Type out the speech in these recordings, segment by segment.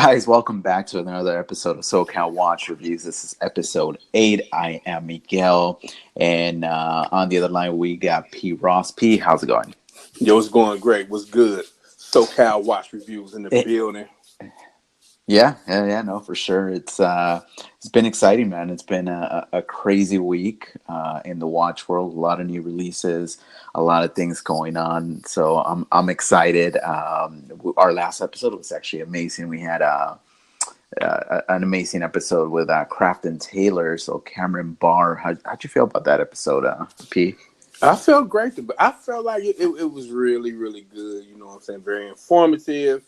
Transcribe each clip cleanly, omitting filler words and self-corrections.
Guys, welcome back to another episode of SoCal Watch Reviews. This is episode 8. I am Miguel, and on the other line we got P. Ross. P, how's it going? Yo, it's going great. What's good? SoCal Watch Reviews in the building. Yeah, no, for sure. It's been exciting, man. It's been a crazy week in the watch world. A lot of new releases, a lot of things going on. So I'm excited. Our last episode was actually amazing. We had an amazing episode with Craft and Taylor. So Cameron Barr, how'd you feel about that episode, P? I felt great. I felt like it was really, really good. You know what I'm saying? Very informative.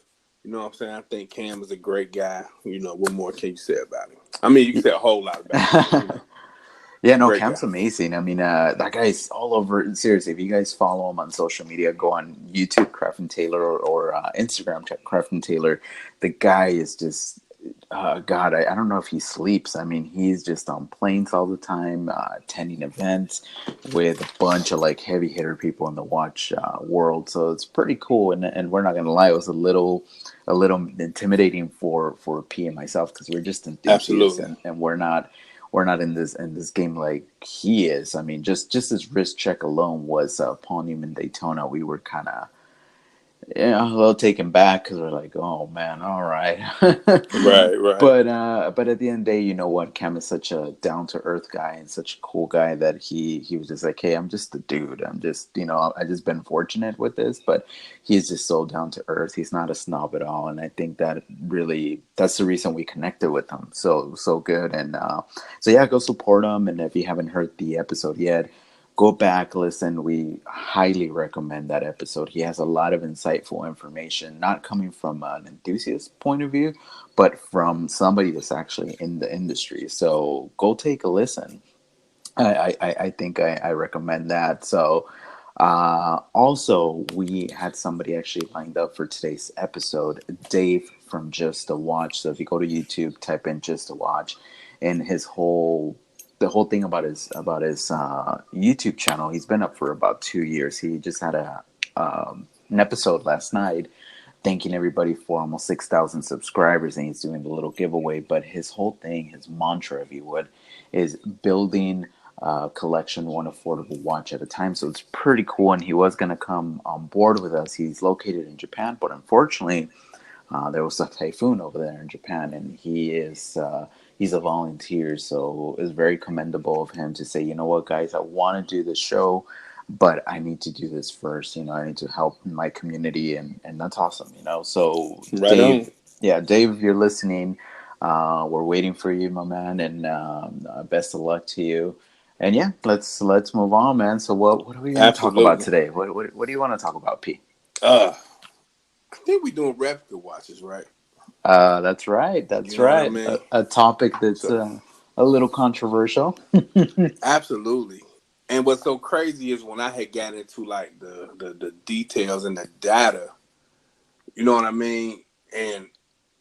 You know what I'm saying? I think Cam is a great guy. You know, what more can you say about him? I mean, you can say a whole lot about him. Yeah, no, Great Cam's guy. amazing. I mean, that guy's all over. Seriously, if you guys follow him on social media, go on YouTube, Craft and Taylor, or Instagram, Craft and Taylor. The guy is just, God, I don't know if he sleeps. I mean, he's just on planes all the time, attending events with a bunch of like heavy hitter people in the watch world. So it's pretty cool. And we're not gonna lie, it was a little intimidating for P and myself because we're just enthusiasts Absolutely. and we're not in this game like he is. I mean, just his wrist check alone was upon him in Daytona. We were kind of a little taken back because we're like, oh man, all right. Right. But at the end of the day, you know what? Cam is such a down to earth guy and such a cool guy that he was just like, hey, I'm just a dude. I'm just I just been fortunate with this, but he's just so down to earth. He's not a snob at all, and I think that's the reason we connected with him so good. And so yeah, go support him. And if you haven't heard the episode yet, go back, listen. We highly recommend that episode. He has a lot of insightful information, not coming from an enthusiast point of view, but from somebody that's actually in the industry. So go take a listen. I think I recommend that. So also, we had somebody actually lined up for today's episode, Dave from Just a Watch. So if you go to YouTube, type in Just a Watch, and the whole thing about his YouTube channel. He's been up for about 2 years. He just had an episode last night thanking everybody for almost 6,000 subscribers, and he's doing a little giveaway. But his whole thing, his mantra, if you would, is building a collection one affordable watch at a time. So it's pretty cool, and he was going to come on board with us. He's located in Japan, but unfortunately there was a typhoon over there in Japan, and he's a volunteer, so it's very commendable of him to say, you know what, guys, I want to do the show, but I need to do this first. I need to help my community, and that's awesome. So Right Dave, on. yeah, Dave, if you're listening, we're waiting for you, my man, and best of luck to you. And yeah, let's move on, man. So what are we going to talk about Absolutely. today? What do you want to talk about, P? Uh, I think we're doing replica watches, right? That's right. That's You know what I right. mean? A topic that's So a little controversial. absolutely. And what's so crazy is when I had gotten into like the details and the data, you know what I mean? And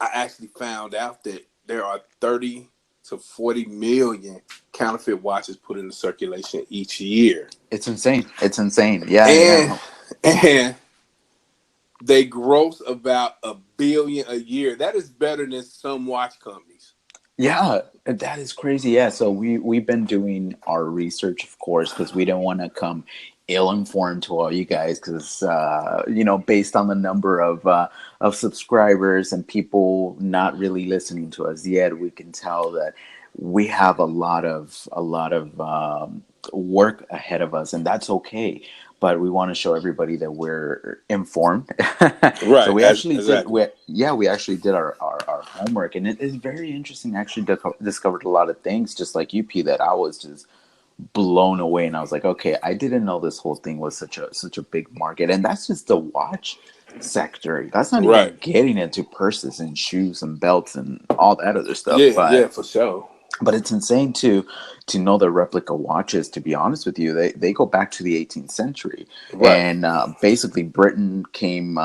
I actually found out that there are 30 to 40 million counterfeit watches put into circulation each year. It's insane. It's insane. Yeah. And and they gross about $1 billion a year. That is better than some watch companies. Yeah, that is crazy. Yeah, so we've been doing our research, of course, because we don't want to come ill-informed to all you guys, because based on the number of subscribers and people not really listening to us yet, we can tell that we have a lot of work ahead of us, and that's okay. But we want to show everybody that we're informed. So Right, we actually did. exactly. We actually did our homework, and it is very interesting. I actually discovered a lot of things, just like you, P, that I was just blown away. And I was like, okay, I didn't know this whole thing was such a big market, and that's just the watch sector. That's not Right. even getting into purses and shoes and belts and all that other stuff. Yeah, But for sure. it's insane too. to know the replica watches, to be honest with you, they go back to the 18th century. Right. And basically Britain became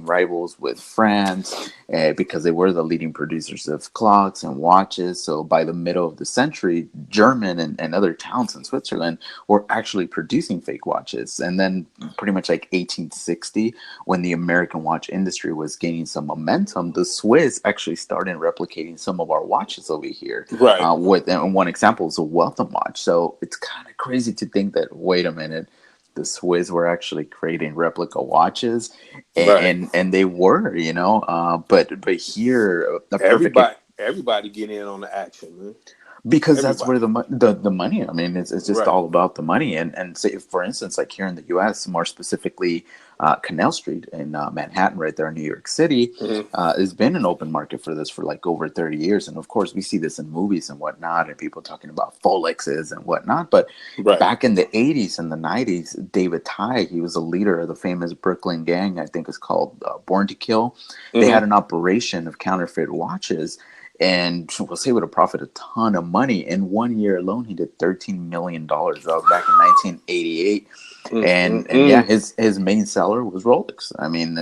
rivals with France because they were the leading producers of clocks and watches. So by the middle of the century, German and other towns in Switzerland were actually producing fake watches. And then pretty much like 1860, when the American watch industry was gaining some momentum, the Swiss actually started replicating some of our watches over here. Right. And one example is a Weltham watch. So it's kind of crazy to think that, wait a minute, the Swiss were actually creating replica watches, Right. and they were, but here a perfect Everybody get in on the action, man. because that's where Everybody. the money. I mean, it's just Right. all about the money. And say, for instance, like here in the U.S., more specifically, Canal Street in Manhattan, right there in New York City, Hmm. has been an open market for this for like over 30 years. And of course, we see this in movies and whatnot, and people talking about Rolexes and whatnot. But Right. back in the 80s and the 90s, David Ty, he was a leader of the famous Brooklyn gang. I think it's called Born to Kill. They Hmm. had an operation of counterfeit watches, and was able to profit a ton of money. In 1 year alone, he did $13 million. That was back in 1988, and yeah, Mm-mm-mm. his main seller was Rolex. I mean,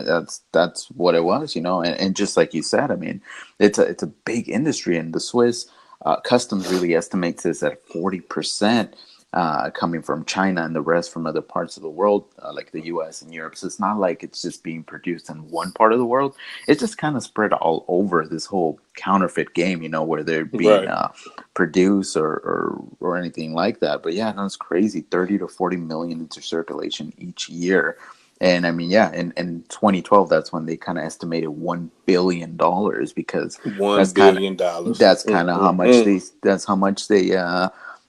that's what it was, and just like you said, I mean, it's a big industry, and the Swiss customs really estimates this at 40%. Coming from China and the rest from other parts of the world, like the U.S. and Europe. So it's not like it's just being produced in one part of the world. It's just kind of spread all over this whole counterfeit game, where they're being Right. produced or anything like that. But yeah, that's crazy. 30 to 40 million into circulation each year. And I mean, yeah, in 2012, that's when they kind of estimated $1 billion, because $1 that's kind of billion. that's kind of how much Mm-mm-mm.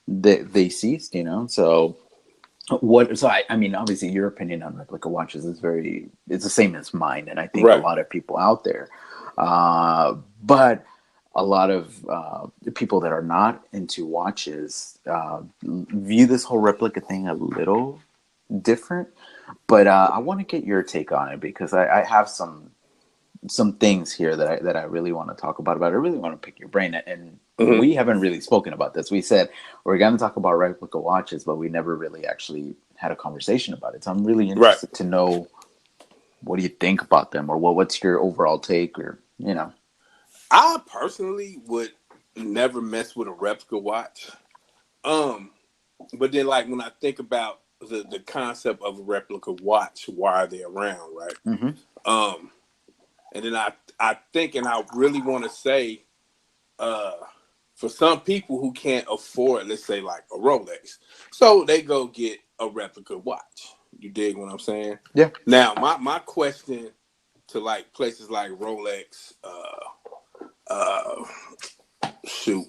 they seized, so I mean, obviously your opinion on replica watches is it's the same as mine, and I think a Right. lot of people out there, but a lot of people that are not into watches view this whole replica thing a little different. But I want to get your take on it, because I have some things here that I really want to talk about. I really want to pick your brain, and Hmm. we haven't really spoken about this. We said we're going to talk about replica watches, but we never really actually had a conversation about it. So I'm really Right. interested to know, what do you think about them, or what's your overall take, or. I personally would never mess with a replica watch. Um, but then like when I think about the concept of a replica watch, why are they around, right? Hmm. Um, and then I think and I really want to say, uh, for some people who can't afford, let's say like a Rolex, so they go get a replica watch. You dig what I'm saying? Yeah. Now, my question to like places like Rolex, uh, shoot,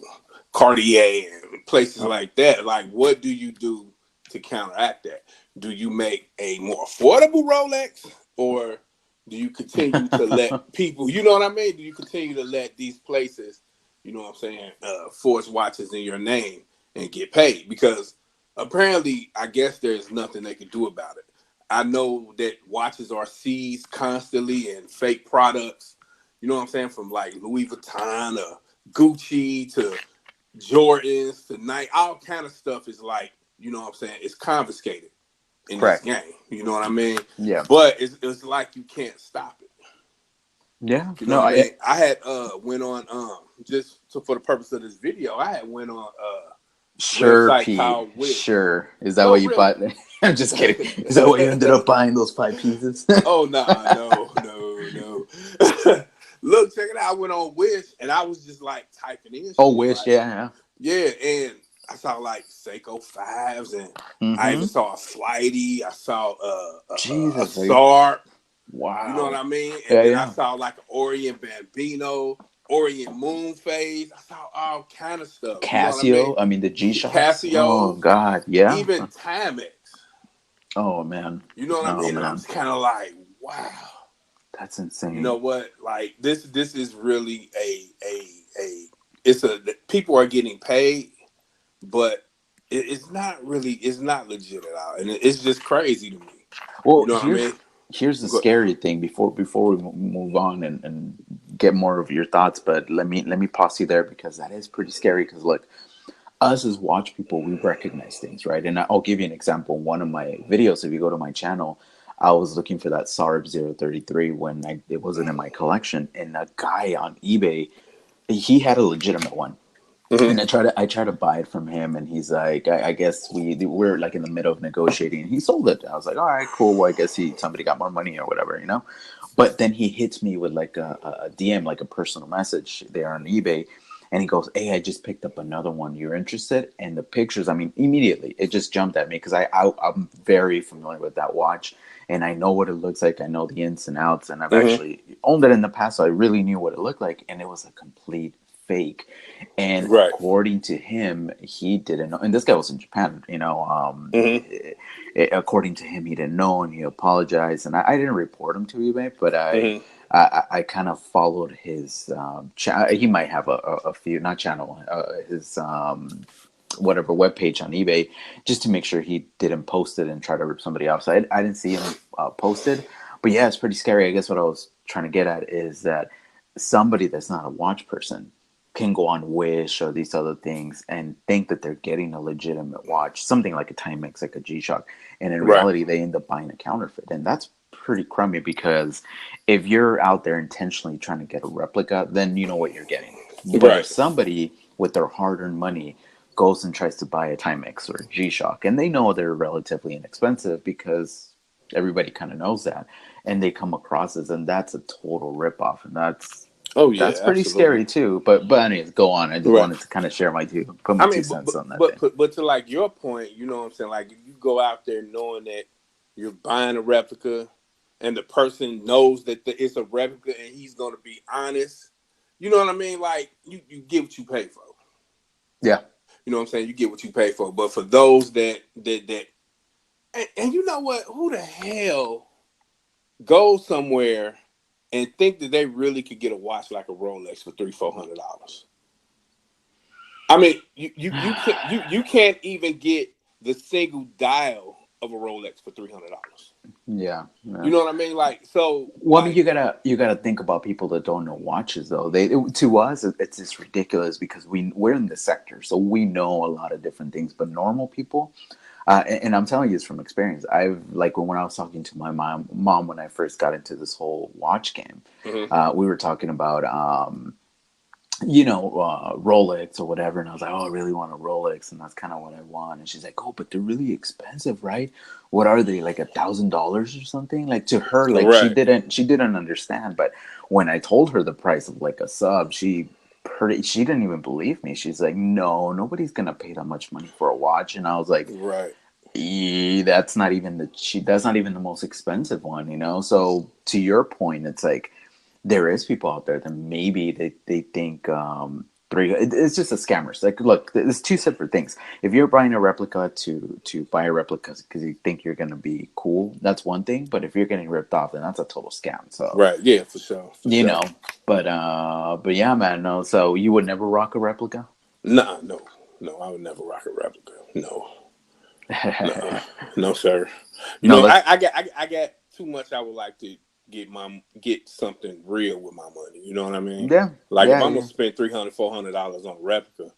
Cartier, and places like that, like what do you do to counteract that? Do you make a more affordable Rolex, or do you continue to let people, you know what I mean? Do you continue to let these places, you know what I'm saying, force watches in your name and get paid? Because apparently, I guess there's nothing they can do about it. I know that watches are seized constantly and fake products, you know what I'm saying, from like Louis Vuitton to Gucci to Jordans to Nike, all kind of stuff is like, you know what I'm saying, it's confiscated in this Correct. game. You know what I mean? Yeah. But it's like you can't stop it. Yeah. You know No. what I mean? I had went on just so for the purpose of this video, I had went on Sure, website Pete. called Wish. Sure. Is that No, what you really. bought? I'm just kidding. Is that what you ended up buying, those 5 pieces? Oh nah, no. Look, check it out. I went on Wish and I was just like typing in Oh, shit Wish. like, Yeah. yeah, and I saw like Seiko fives, and Yeah. I even Mm-hmm. saw a Flighty. I saw a Jesus. Sark. You know what Wow. I mean? And Yeah. then I Yeah. saw like an Orient Bambino, Orient Moon Phase. I saw all kind of stuff. You know what I mean? Casio. I mean, the G Shocks. Oh Casios, God. Yeah. even Timex. Oh man. You know what I Oh mean? And I'm man. just kind of like, wow. That's You know insane. what? Like this is really a. It's a people are getting paid, but it's not really, it's not legit at all, and it's just crazy to me. You Well, know what I mean? here's the Go, scary thing, before we move on and get more of your thoughts. But let me pause you there, because that is pretty scary. Because look, us as watch people, we recognize things, right? And I'll give you an example. One of my videos, if you go to my channel, I was looking for that SARB 033 when it wasn't in my collection, and a guy on eBay, he had a legitimate one. Mm-hmm. And I try to buy it from him, and he's like, I guess we're like in the middle of negotiating, and he sold it. I was like, all right, cool. Well, I guess somebody got more money or whatever, you know. But then he hits me with like a DM, like a personal message there on eBay, and he goes, "Hey, I just picked up another one. You're interested?" And the pictures, I mean, immediately it just jumped at me because I'm very familiar with that watch, and I know what it looks like. I know the ins and outs, and I've Mm-hmm. actually owned it in the past, so I really knew what it looked like, and it was a complete fake. And Right. according to him, he didn't know. And this guy was in Japan, Mm-hmm. according to him, he didn't know, and he apologized. And I didn't report him to eBay, but I Mm-hmm. I kind of followed his he might have a few, not channel, his whatever webpage on eBay, just to make sure he didn't post it and try to rip somebody off. So I didn't see him posted, but yeah, it's pretty scary. I guess what I was trying to get at is that somebody that's not a watch person can go on Wish or these other things and think that they're getting a legitimate watch, something like a Timex, like a G-Shock, and in Right. reality, they end up buying a counterfeit, and that's pretty crummy because if you're out there intentionally trying to get a replica, then you know what you're getting. But if Right. somebody with their hard-earned money goes and tries to buy a Timex or a G-Shock, and they know they're relatively inexpensive because everybody kind of knows that, and they come across this, and that's a total ripoff, and Oh that's yeah, pretty absolutely. scary too. But anyways, go on. I just Right. wanted to kind of share put I my two mean, cents on that thing. but to like your point, you know what I'm saying? Like if you go out there knowing that you're buying a replica, and the person knows that it's a replica, and he's gonna be honest. You know what I mean? Like you get what you pay for. Yeah. You know what I'm saying? You get what you pay for. But for those that and you know what? Who the hell goes somewhere and think that they really could get a watch like a Rolex for $300-400? I mean, you can't even get the single dial of a Rolex for $300. Yeah. Yeah. You know what I mean? Like so, Well, I mean, like you gotta think about people that don't know watches, though. To us, it's just ridiculous because we're in the sector, so we know a lot of different things. But normal people, and I'm telling you this from experience. I've like when I was talking to my mom when I first got into this whole watch game, mhm. we were talking about Rolex or whatever. And I was like, oh, I really want a Rolex. And that's kind of what I want. And she's like, oh, but they're really expensive, right? What are they, like $1,000 or something? Like to her, like Right, she didn't understand. But when I told her the price of like a sub, she didn't even believe me. She's like, no, nobody's going to pay that much money for a watch. And I was like, right, that's not even the most expensive one, you know? So to your point, it's like, there is people out there that maybe they think it's just a scammers. Like, look, there's two separate things. If you're buying a replica to buy a replica because you think you're gonna be cool, that's one thing. But if you're getting ripped off, then that's a total scam. So right. Yeah, for sure, for you sure. know, but yeah, man. No, so you would never rock a replica. Nah, no, no. I would never rock a replica. No, no, no, sir. You No, know, let's. I got too much. I would like to get something real with my money. You know what I mean? Yeah, Like if yeah, I'm gonna yeah, spend $300-400 on a replica,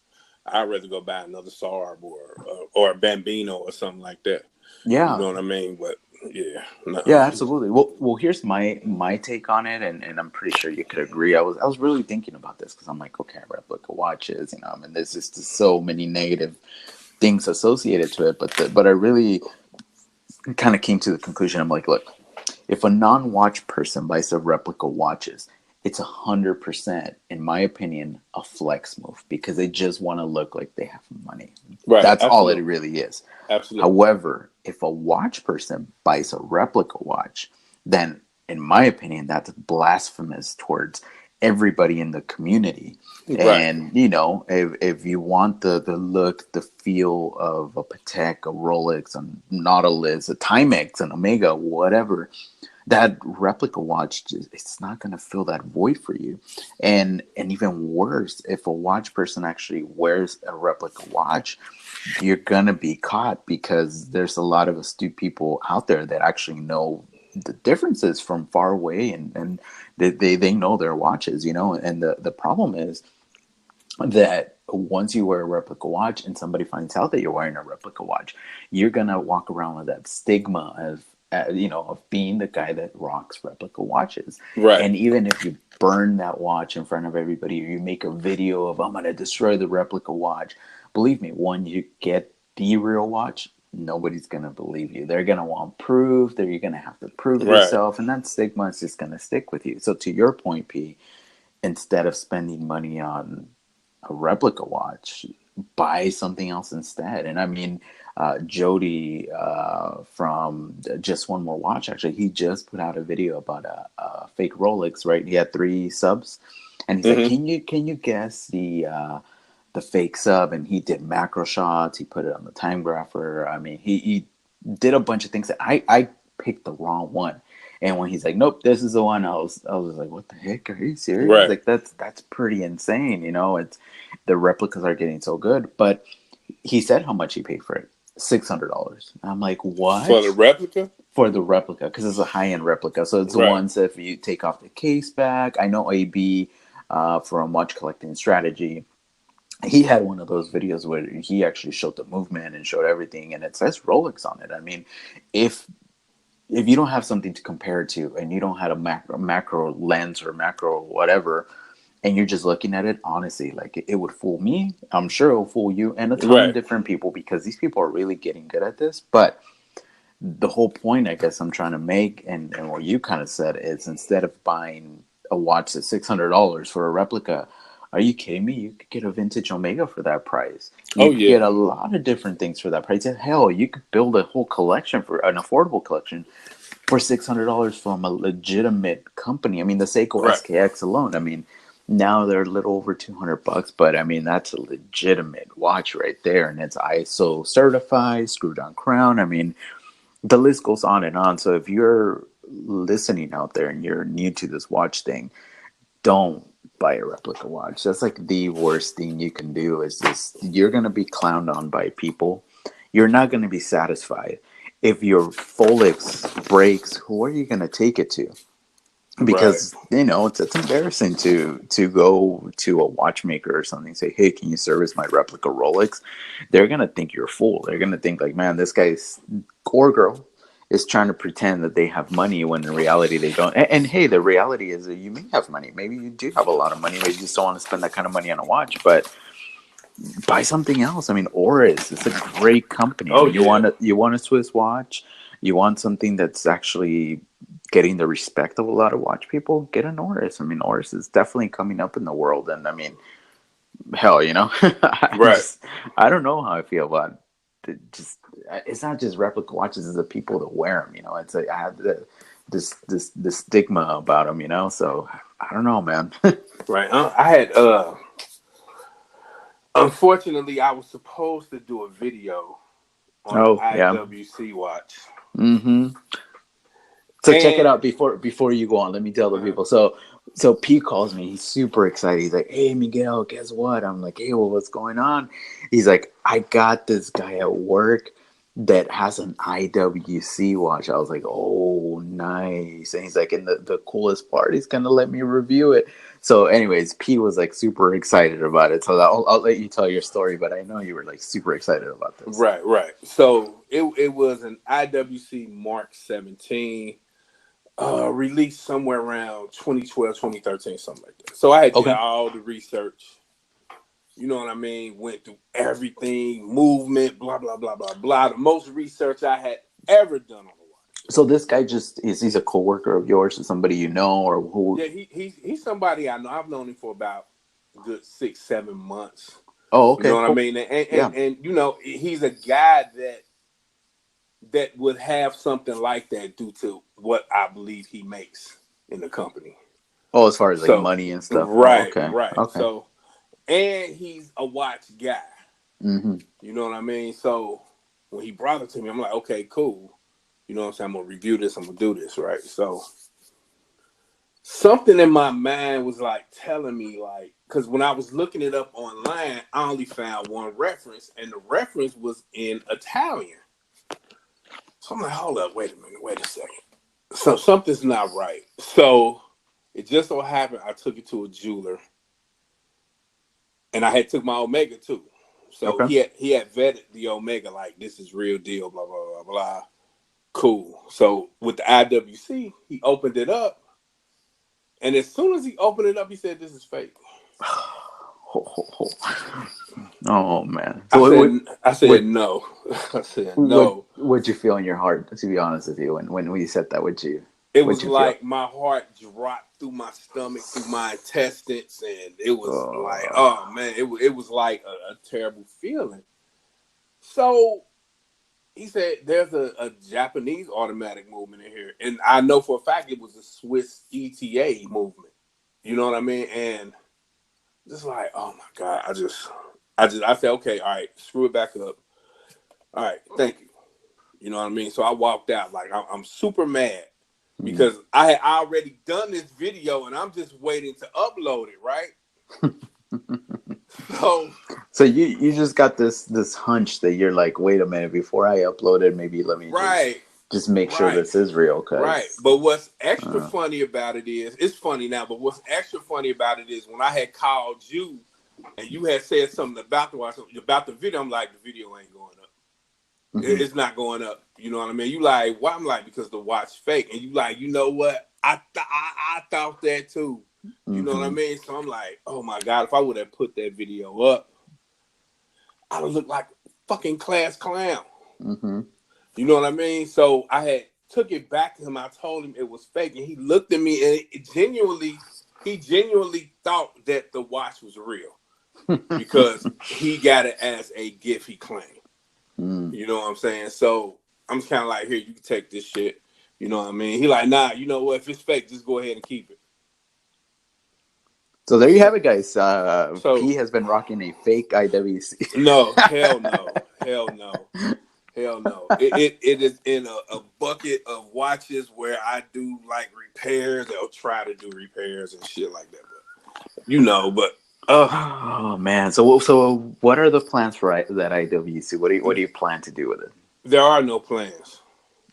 I'd rather go buy another Saab or a Bambino or something like that. You yeah. know what I mean? But yeah, Yeah, no. absolutely. Well, here's my take on it, and I'm pretty sure you could agree. I was really thinking about this because I'm like, okay, replica watches, I mean, there's just so many negative things associated to it, but I really kind of came to the conclusion. I'm like, look, if a non-watch person buys a replica watches, it's 100%, in my opinion, a flex move because they just want to look like they have money. Right, That's all it absolutely, really is. absolutely. However, if a watch person buys a replica watch, then in my opinion, that's blasphemous towards everybody in the community. Right, And if you want the look, the feel of a Patek, a Rolex, a Nautilus, a Timex, an Omega, whatever, that replica watch, it's not going to fill that void for you. And even worse, if a watch person actually wears a replica watch, you're gonna be caught because there's a lot of astute people out there that actually know the differences from far away, and they know their watches, and the problem is that once you wear a replica watch and somebody finds out that you're wearing a replica watch, you're gonna walk around with that stigma of of being the guy that rocks replica watches. Right. And even if you burn that watch in front of everybody, or you make a video of I'm gonna destroy the replica watch, believe me, when you get the real watch, nobody's gonna believe you. They're gonna want proof. You're gonna have to prove Right. yourself, and that stigma is just gonna stick with you. So to your point, P, instead of spending money on a replica watch, buy something else instead. And I mean, Jody from Just One More Watch, actually, he just put out a video about a fake Rolex, right? He had 3 subs, and he's like, Mm-hmm. can you guess the fake sub? And he did macro shots. He put it on the time grapher. I mean, he did a bunch of things that I picked the wrong one. And when he's like, "Nope, this is the one," I was like, "What the heck? Are you serious?" Right. Like that's pretty insane. It's the replicas are getting so good. But he said how much he paid for it, $600. I'm like, For the what? replica? For the replica, because it's a high end replica. So it's the Right. ones that if you take off the case back. I know AB from Watch Collecting Strategy, he had one of those videos where he actually showed the movement and showed everything, and it says Rolex on it. I mean, if you don't have something to compare it to, and you don't have a macro lens or macro whatever, and you're just looking at it, honestly, like it would fool me. I'm sure it'll fool you and a ton of Right. different people, because these people are really getting good at this. But the whole point, I guess, I'm trying to make, and what you kind of said, is instead of buying a watch that's $600 for a replica, are you kidding me? You could get a vintage Omega for that price. Oh You could yeah. get a lot of different things for that price. And hell, you could build a whole collection, for an affordable collection, for $600 from a legitimate company. I mean, the Seiko Right. SKX alone, I mean, now they're a little over $200, but I mean, that's a legitimate watch right there, and it's ISO certified, screw down crown. I mean, the list goes on and on. So if you're listening out there and you're new to this watch thing, don't buy a replica watch. That's like the worst thing you can do. Is just, you're going to be clowned on by people. You're not going to be satisfied. If your Folex breaks, who are you going to take it to? Right. Because it's embarrassing to go to a watchmaker or something and say, hey, can you service my replica Rolex? They're gonna think you're a fool. They're gonna think like, man, this guy's, or girl, is trying to pretend that they have money, when in reality they don't. And hey, the reality is that you may have money, maybe you do have a lot of money, maybe you just don't want to spend that kind of money on a watch. But buy something else. I mean, Oris, it's a great company. I Oh mean, yeah. you want a Swiss watch, you want something that's actually getting the respect of a lot of watch people, get an Oris. I mean, Oris is definitely coming up in the world, and I mean, hell, Right. I don't know how I feel about just. It's not just replica watches; it's the people that wear them. It's I have this stigma about them. So I don't know, man. Right. I had unfortunately I was supposed to do a video on an Oh yeah. IWC watch. Mm-hmm. So check it And out before you go on. Let me tell the people. So Pete calls me. He's super excited. He's like, "Hey Miguel, guess what?" I'm like, "Hey, well, what's going on?" He's like, "I got this guy at work that has an IWC watch." I was like, "Oh, nice." And he's like, "And the coolest part, he's gonna let me review it." So, anyways, Pete was like super excited about it. So I'll let you tell your story, but I know you were like super excited about this. right, right. So it was an IWC Mark 17, released somewhere around 2012, 2013, something like that. So I had did Okay. all the research. You know what I mean? Went through everything, movement, blah blah blah blah blah. The most research I had ever done on the watch. So this guy just is he's a coworker of yours, or somebody you know, or who? Yeah, he's somebody I know. I've known him for about a good 6, 7 months. Oh, You know okay, what I cool. mean? Yeah. And he's a guy that would have something like that due to what I believe he makes in the company. Oh, as far as like So money and stuff. Oh, right, okay, right. okay. So and he's a watch guy. Mm-hmm. You know what I mean? So when he brought it to me, I'm like, okay, cool. You know what I'm saying? I'm gonna review this. I'm gonna do this, right? So something in my mind was like telling me, like, because when I was looking it up online, I only found one reference, and the reference was in Italian. So I'm like, hold up, wait a minute, wait a second. So something's not right. So it just so happened I took it to a jeweler, and I had took my Omega too. So Okay. he had vetted the Omega like this is real deal, blah blah blah blah. Cool. So with the IWC, he opened it up, and as soon as he opened it up, he said, "This is fake." Oh man. I So said, "I said what no." I said what no. would you feel in your heart? To be honest with you, when we said that, It would was you feel? like my heart dropped through my stomach, through my intestines, and it was like, Uh, oh man, it was like a terrible feeling. So he said, "There's a Japanese automatic movement in here," and I know for a fact it was a Swiss ETA movement. You know what I mean? And just like, oh my god, I said, okay, all right, screw it back up. All right, thank you. You know what I mean? So I walked out like I'm super mad hmm. because I had already done this video and I'm just waiting to upload it, right? So So you just got this hunch that you're like, wait a minute, before I upload it, maybe let me right, just make sure right, this is real, right. cause But what's extra uh, funny about it is, it's funny now, but what's extra funny about it is when I had called you and you had said something about the video, I'm like, the video ain't going up. mhm, It's not going up. You know what I mean? You like, why? I'm like, because the watch fake. And you like, you know what? I thought that too. You know what I mhm, mean? So I'm like, oh my God, if I would have put that video up, I'd have looked like a fucking class clown. mhm. You know what I mean? So I had took it back to him. I told him it was fake. And he looked at me and he genuinely thought that the watch was real because he got it as a gift he claimed. Mm. You know what I'm saying? So I'm just kind of like, here, you can take this shit. You know what I mean? He like, nah, you know what? If it's fake, just go ahead and keep it. So there you So, have it, guys. so P has been rocking a fake IWC. no, hell no, hell no, hell no. It is in a bucket of watches where I do like repairs. They'll try to do repairs and shit like that. But but Oh man. So what are the plans for that IWC? What do you plan to do with it? there are no plans.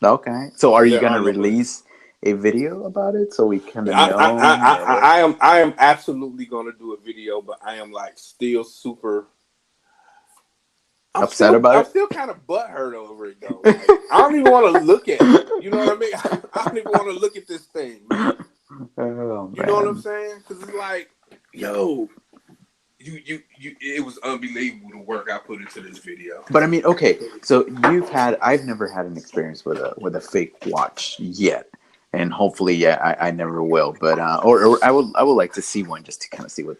Okay. So are you There gonna are no plans. release a video about it so we kind of know, or what? I am absolutely gonna do a video, but I am like still super. Upset about I'm it? still kind of butthurt over it though. Like I don't even want to look at it. You know what I mean? I don't even want to look at this thing, man. Oh You know what I'm man. saying? Because it's like, yo, you. It was unbelievable the work I put into this video. But I mean, okay. So I've never had an experience with a fake watch yet, and hopefully, yeah, I never will. But or I would like to see one just to kind of see what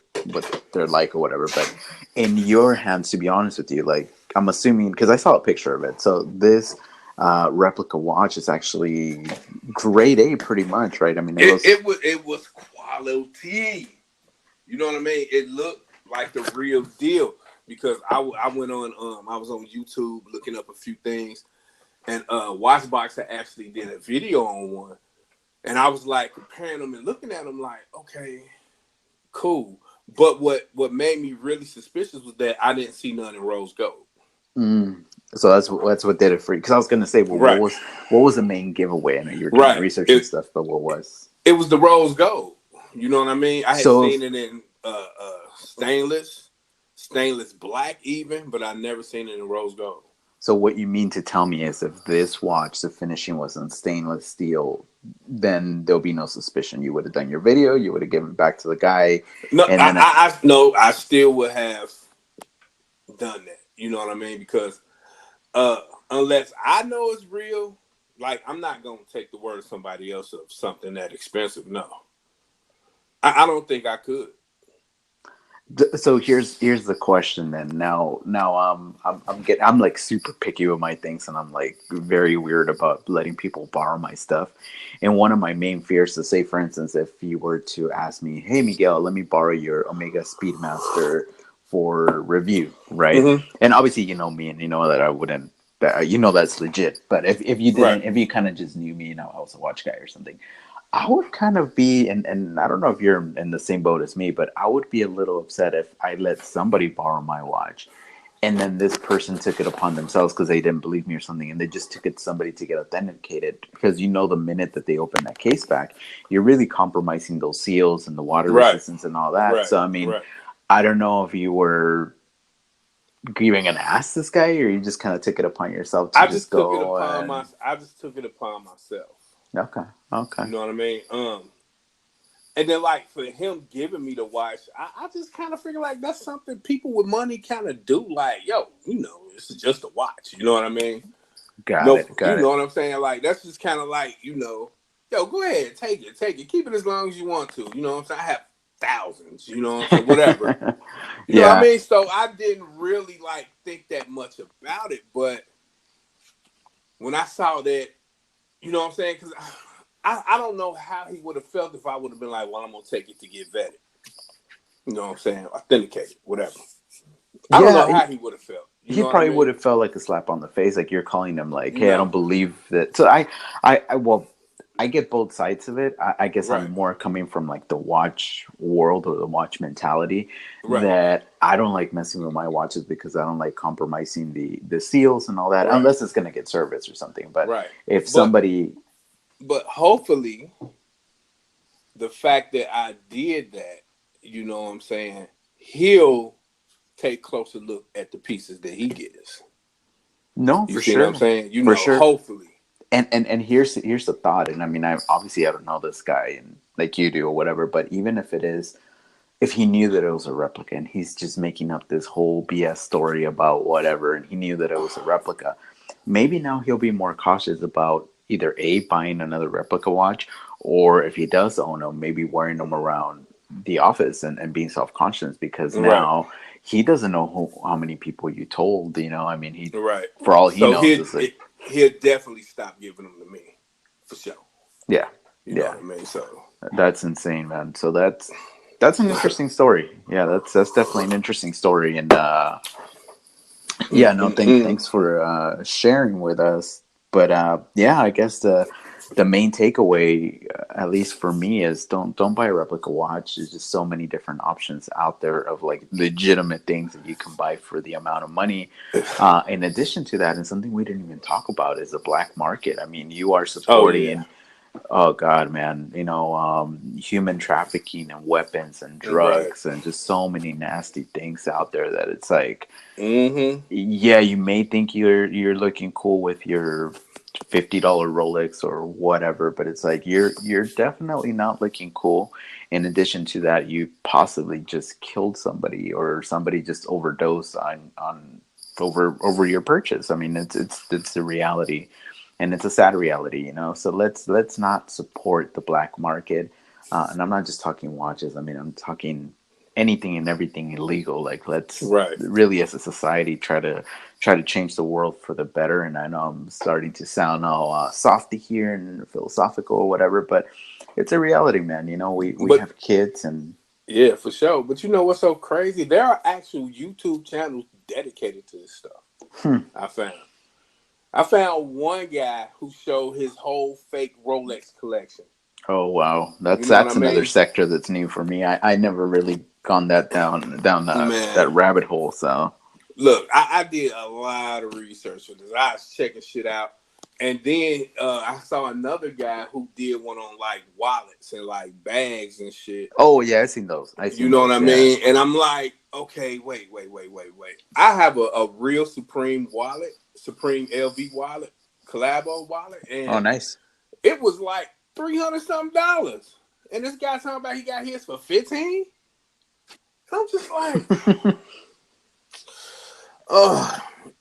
they're like or whatever. But in your hands, to be honest with you, like I'm assuming because I saw a picture of it. So this replica watch is actually grade A, pretty much, right? I mean, it looks. It was quality. You know what I mean? It looked like the real deal because I went on I was on YouTube looking up a few things and Watchbox had actually did a video on one and I was like comparing them and looking at them like okay cool but what made me really suspicious was that I didn't see none in rose gold. Mm, so that's what did it for you. Because I was gonna say, well, Right, what was the main giveaway? I know you were doing right. research and It stuff, but what was? it was the rose gold. You know what I mean? I had So seen it in stainless black even, but I never seen it in rose gold. So what you mean to tell me is if this watch, the finishing was in stainless steel, then there'll be no suspicion. You would have done your video, you would have given it back to the guy, No, and then no, I still would have done that. You know what I mean? Because uh, unless I know it's real, like I'm not gonna take the word of somebody else of something that expensive. No, I don't think I could. so here's the question then. Now I'm like super picky with my things, and I'm like very weird about letting people borrow my stuff. And one of my main fears to say, for instance, if you were to ask me, "Hey Miguel, let me borrow your Omega Speedmaster for review," right? Mm-hmm. And obviously you know me, and you know that I wouldn't. That, you know that's legit. But if you Right. didn't, if you kind of just knew me, and I was a watch guy or something, I would kind of be, and I don't know if you're in the same boat as me, but I would be a little upset if I let somebody borrow my watch and then this person took it upon themselves because they didn't believe me or something and they just took it to somebody to get authenticated. Because you know, the minute that they open that case back, you're really compromising those seals and the water Right. resistance and all that. Right. So, I mean, Right. I don't know if you were giving an ask this guy, or you just kind of took it upon yourself to just go and. I just took it upon myself. Okay. Okay. You know what I mean? And then like for him giving me the watch, I just kind of figure like that's something people with money kind of do. Like, yo, this is just a watch. You know what I mean? Got No, it. you Got know it. what I'm saying? Like that's just kind of like, yo, go ahead, take it, keep it as long as you want to. You know what I'm saying? I have thousands. You know what I'm saying? Whatever. You know what I Yeah. mean? So I didn't really like think that much about it, but when I saw that, you know what I'm saying? Because I don't know how he would have felt if I would have been like, well, I'm gonna take it to get vetted. You know what I'm saying? Authenticated, whatever. I don't Yeah. know how he would have felt. You He know what I probably would mean? have felt like a slap on the face, like you're calling him like, "Hey, I don't No. believe that." So well, I get both sides of it. I guess I'm Right. more coming from like the watch world or the watch mentality Right. that I don't like messing with my watches because I don't like compromising the seals and all that, Right. unless it's gonna get service or something. But Right. if But somebody, hopefully the fact that I did that, you know what I'm saying, he'll take closer look at the pieces that he gets. no, You for see what I'm sure, saying? for sure. Hopefully. And here's the thought, and I mean, I don't know this guy and like you do or whatever, but even if it is, if he knew that it was a replica and he's just making up this whole BS story about whatever, and he knew that it was a replica, maybe now he'll be more cautious about either A, buying another replica watch, or if he does own them, maybe wearing them around the office and being self conscious because Right. now he doesn't know how many people you told, I mean, Right. for all he So knows, it's like, he'll definitely stop giving them to me for sure. yeah, You know yeah, what I mean? So that's insane, man. So that's an interesting story. Yeah, that's definitely an interesting story. And yeah, no, thanks for sharing with us. But yeah, I guess the main takeaway, at least for me, is don't buy a replica watch. There's just so many different options out there of like legitimate things that you can buy for the amount of money. In addition to that, and something we didn't even talk about is the black market. I mean, you are oh yeah. supporting. Oh God, man! Human trafficking and weapons and Right. drugs and just so many nasty things out there that it's like, Mm-hmm. yeah, you may think you're looking cool with your $50 Rolex or whatever, but it's like you're definitely not looking cool. In addition to that, you possibly just killed somebody or somebody just overdosed on over your purchase. I mean, it's the reality, and it's a sad reality, So let's not support the black market, and I'm not just talking watches. I mean, I'm talking anything and everything illegal. Like let's Right. really, as a society, try to change the world for the better. And I know I'm starting to sound all softy here and philosophical or whatever, but it's a reality, man. We But have kids and. yeah, for sure. But you know what's so crazy? There are actual YouTube channels dedicated to this stuff. Hmm. I found. I found one guy who showed his whole fake Rolex collection. Oh wow, You that's know what I that's another mean? sector that's new for me. I never really gone down that Man, rabbit hole. So. look, I did a lot of research for this. I was checking shit out. And then I saw another guy who did one on like wallets and like bags and shit. Oh yeah, I seen those. I You seen know what those. I Yeah. mean? And I'm like, okay, wait. I have a real Supreme wallet, Supreme LV wallet, Collabo wallet, Oh, and nice. it was like 300 something dollars. And this guy talking about he got his for 15. I'm just like, oh,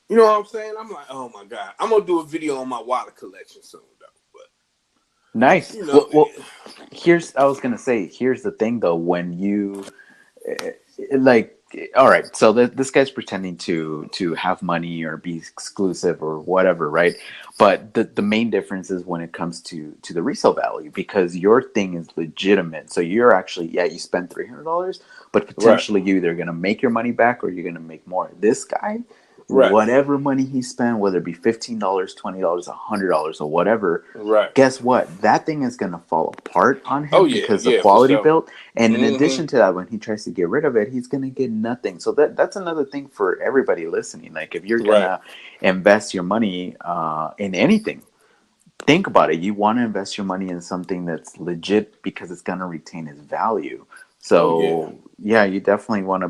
you know what I'm saying? I'm like, oh my God. I'm gonna do a video on my wallet collection soon though. But Nice. you know, Well, I was gonna say, here's the thing though, when you eh, like, all right, so this guy's pretending to have money or be exclusive or whatever, right? But the main difference is when it comes to the resale value, because your thing is legitimate. So you're actually, yeah, you spent $300, but right, potentially you're either gonna make your money back or you're gonna make more. This guy, right, whatever money he spent, whether it be $15, $20, $100 or whatever, right. guess what? That thing is going to fall apart on Oh him yeah, because the yeah, for quality sure. built. And in Mm-hmm. addition to that, when he tries to get rid of it, he's going to get nothing. So that's another thing for everybody listening. Like if you're going Right, to invest your money in anything, think about it. You want to invest your money in something that's legit because it's going to retain its value. Oh yeah. So yeah, you definitely want to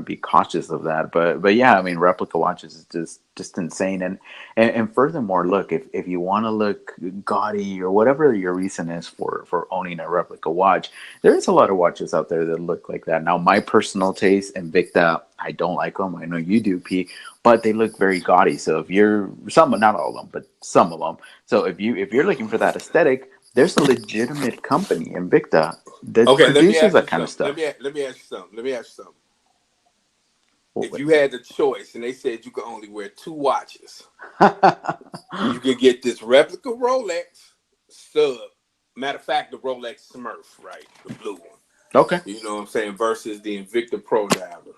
be cautious of that. But yeah, I mean, replica watches is just insane. And furthermore, look, if you want to look gaudy or whatever your reason is for owning a replica watch, there's a lot of watches out there that look like that. Now, my personal taste, Invicta, I don't like them. I know you do, P, but they look very gaudy. So if you're some, not all of them, but some of them. So if you're looking for that aesthetic, there's a legitimate company, Invicta, that Okay, let me produces ask that you kind of something. stuff. Let me ask you something. Let me ask you something. If What? you had the choice and they said you could only wear two watches, you Okay. could get this replica Rolex sub. Matter of fact, the Rolex Smurf, right? The blue one. You know what I'm saying? Versus the Invicta Pro Diver.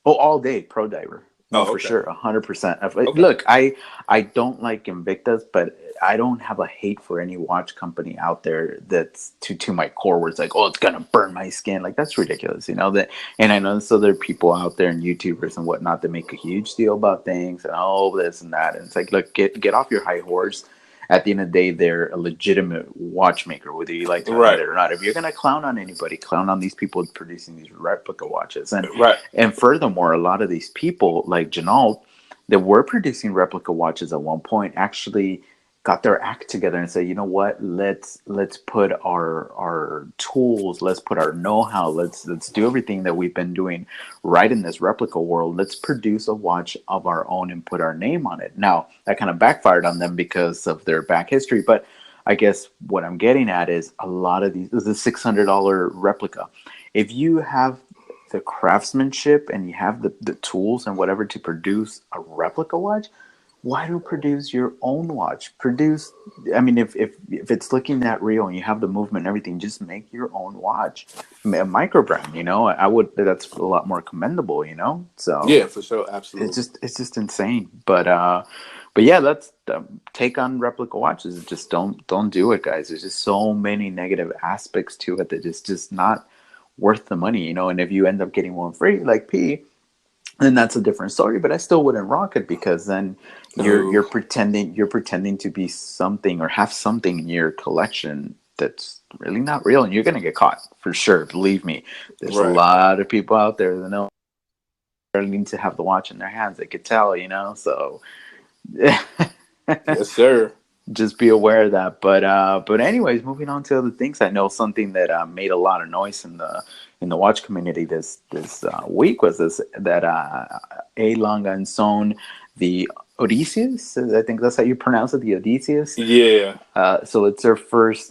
Oh, all day pro diver. No, Oh, for okay. sure, 100%. Okay. Look, I don't like Invictas, but I don't have a hate for any watch company out there that's to my core where it's like, oh, it's gonna burn my skin. Like that's ridiculous, that. And I know so there are people out there and YouTubers and whatnot that make a huge deal about things and oh this and that. And it's like, look, get off your high horse. At the end of the day, they're a legitimate watchmaker, whether you like to admit Right. it or not. If you're gonna clown on anybody, clown on these people producing these replica watches. And Right. and furthermore, a lot of these people, like Janal, that were producing replica watches at one point, actually got their act together and said, you know what, let's put our tools, let's put our know-how, let's do everything that we've been doing right in this replica world. Let's produce a watch of our own and put our name on it. Now that kind of backfired on them because of their back history, but I guess what I'm getting at is a lot of these, this is a $600 replica. If you have the craftsmanship and you have the tools and whatever to produce a replica watch, why don't produce your own watch? Produce, I mean, if it's looking that real and you have the movement and everything, just make your own watch, a micro brand. I would. That's a lot more commendable. So Yeah, for sure. it's Absolutely. just insane. But yeah, that's take on replica watches. Just don't do it, guys. There's just so many negative aspects to it that it's just not worth the money. And if you end up getting one free, like P, then that's a different story. But I still wouldn't rock it because then you're No. you're pretending you're pretending to be something or have something in your collection that's really not real, and you're gonna get caught for sure. Believe me, there's a Right. lot of people out there that know need to have the watch in their hands. They could tell. So Yes, sir. just be aware of that. But anyways, moving on to other things. I know something that made a lot of noise in the watch community this week was this that A. Lange Söhne, the Odysseus. I think that's how you pronounce it, the Odysseus. Yeah. So it's their first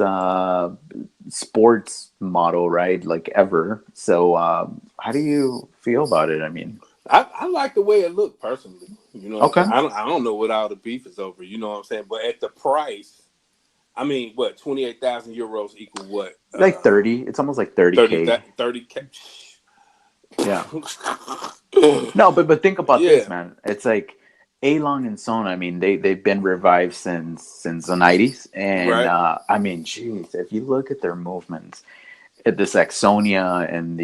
sports model, right? Like ever. So how do you feel about it? I mean, I like the way it looked personally. You know what I'm okay, saying? I don't know what all the beef is over. You know what I'm saying? But at the price, I mean, what 28,000 euros equal what? like 30. It's almost like 30 30K. 30K. Yeah. No, but think about this, Yeah. man. It's like Along and Sona. I mean, they've been revived since the '90s, and Right. I mean, geez, if you look at their movements, at this Axonia and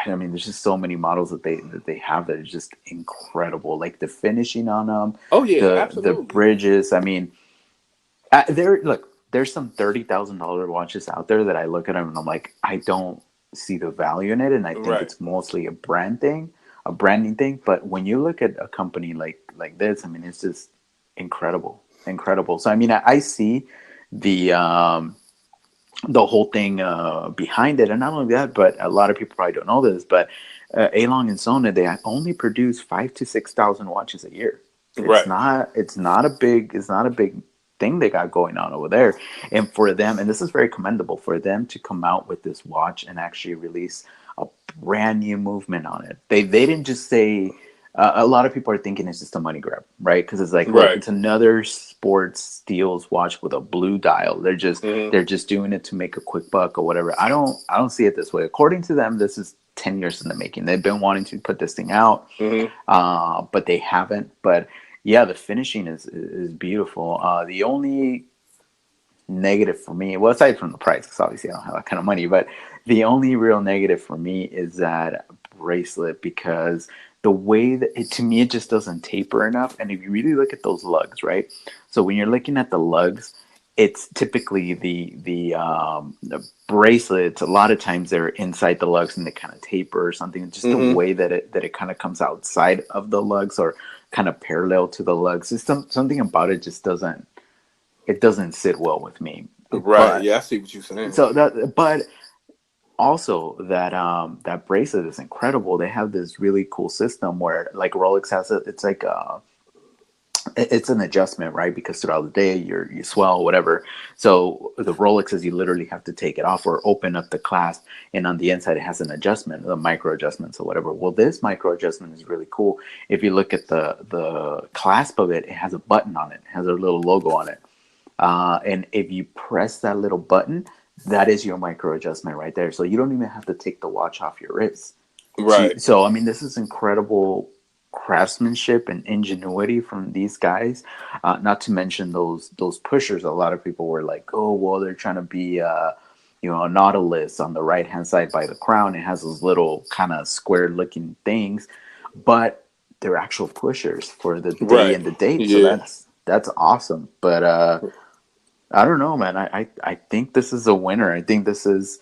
I mean, there's just so many models that they have that are just incredible. Like the finishing on them, Oh yeah. the Absolutely. bridges. I mean, there's some $30,000 watches out there that I look at them and I'm like, I don't see the value in it, and I think Right. it's mostly a brand thing, a branding thing. But when you look at a company like this, I mean, it's just incredible, incredible. So I mean, I see the um, the whole thing behind it, and not only that, but a lot of people probably don't know this, but Along and Sona, they only produce 5 to 6 thousand watches a year. It's Right. not it's not a big thing they got going on over there. And for them, and this is very commendable for them to come out with this watch and actually release a brand new movement on it. They didn't just say a lot of people are thinking it's just a money grab, right? Because it's like, look, Right. it's another sports steals watch with a blue dial. They're just Hmm. they're just doing it to make a quick buck or whatever. I don't see it this way. According to them, this is 10 years in the making. They've been wanting to put this thing out, Hmm. but they haven't. But yeah, the finishing is beautiful. The only negative for me, well, aside from the price, because obviously I don't have that kind of money, but the only real negative for me is that bracelet because the way that to me, it just doesn't taper enough. And if you really look at those lugs, right? So when you're looking at the lugs, it's typically the bracelets. A lot of times they're inside the lugs and they kind of taper or something. Just the Mm-hmm. way that it kind of comes outside of the lugs or kind of parallel to the lugs. It's something about it just doesn't sit well with me. Right. But Yeah, I see what you're saying. but also that bracelet is incredible. They have this really cool system where like Rolex has it. It's like it's an adjustment, right? Because throughout the day you swell, whatever. So the Rolex is you literally have to take it off or open up the clasp, and on the inside it has an adjustment, the micro adjustments or whatever. Well, this micro adjustment is really cool. If you look at the clasp of it, it has a button on it. It has a little logo on it. And if you press that little button, that is your micro adjustment right there. So you don't even have to take the watch off your wrist. Right. So I mean, this is incredible craftsmanship and ingenuity from these guys. Not to mention those pushers. A lot of people were like, "Oh, well, they're trying to be, a Nautilus on the right hand side by the crown. It has those little kind of square looking things, but they're actual pushers for the day Right. and the date. So Yeah. that's awesome. But I don't know, man. I think this is a winner. I think this is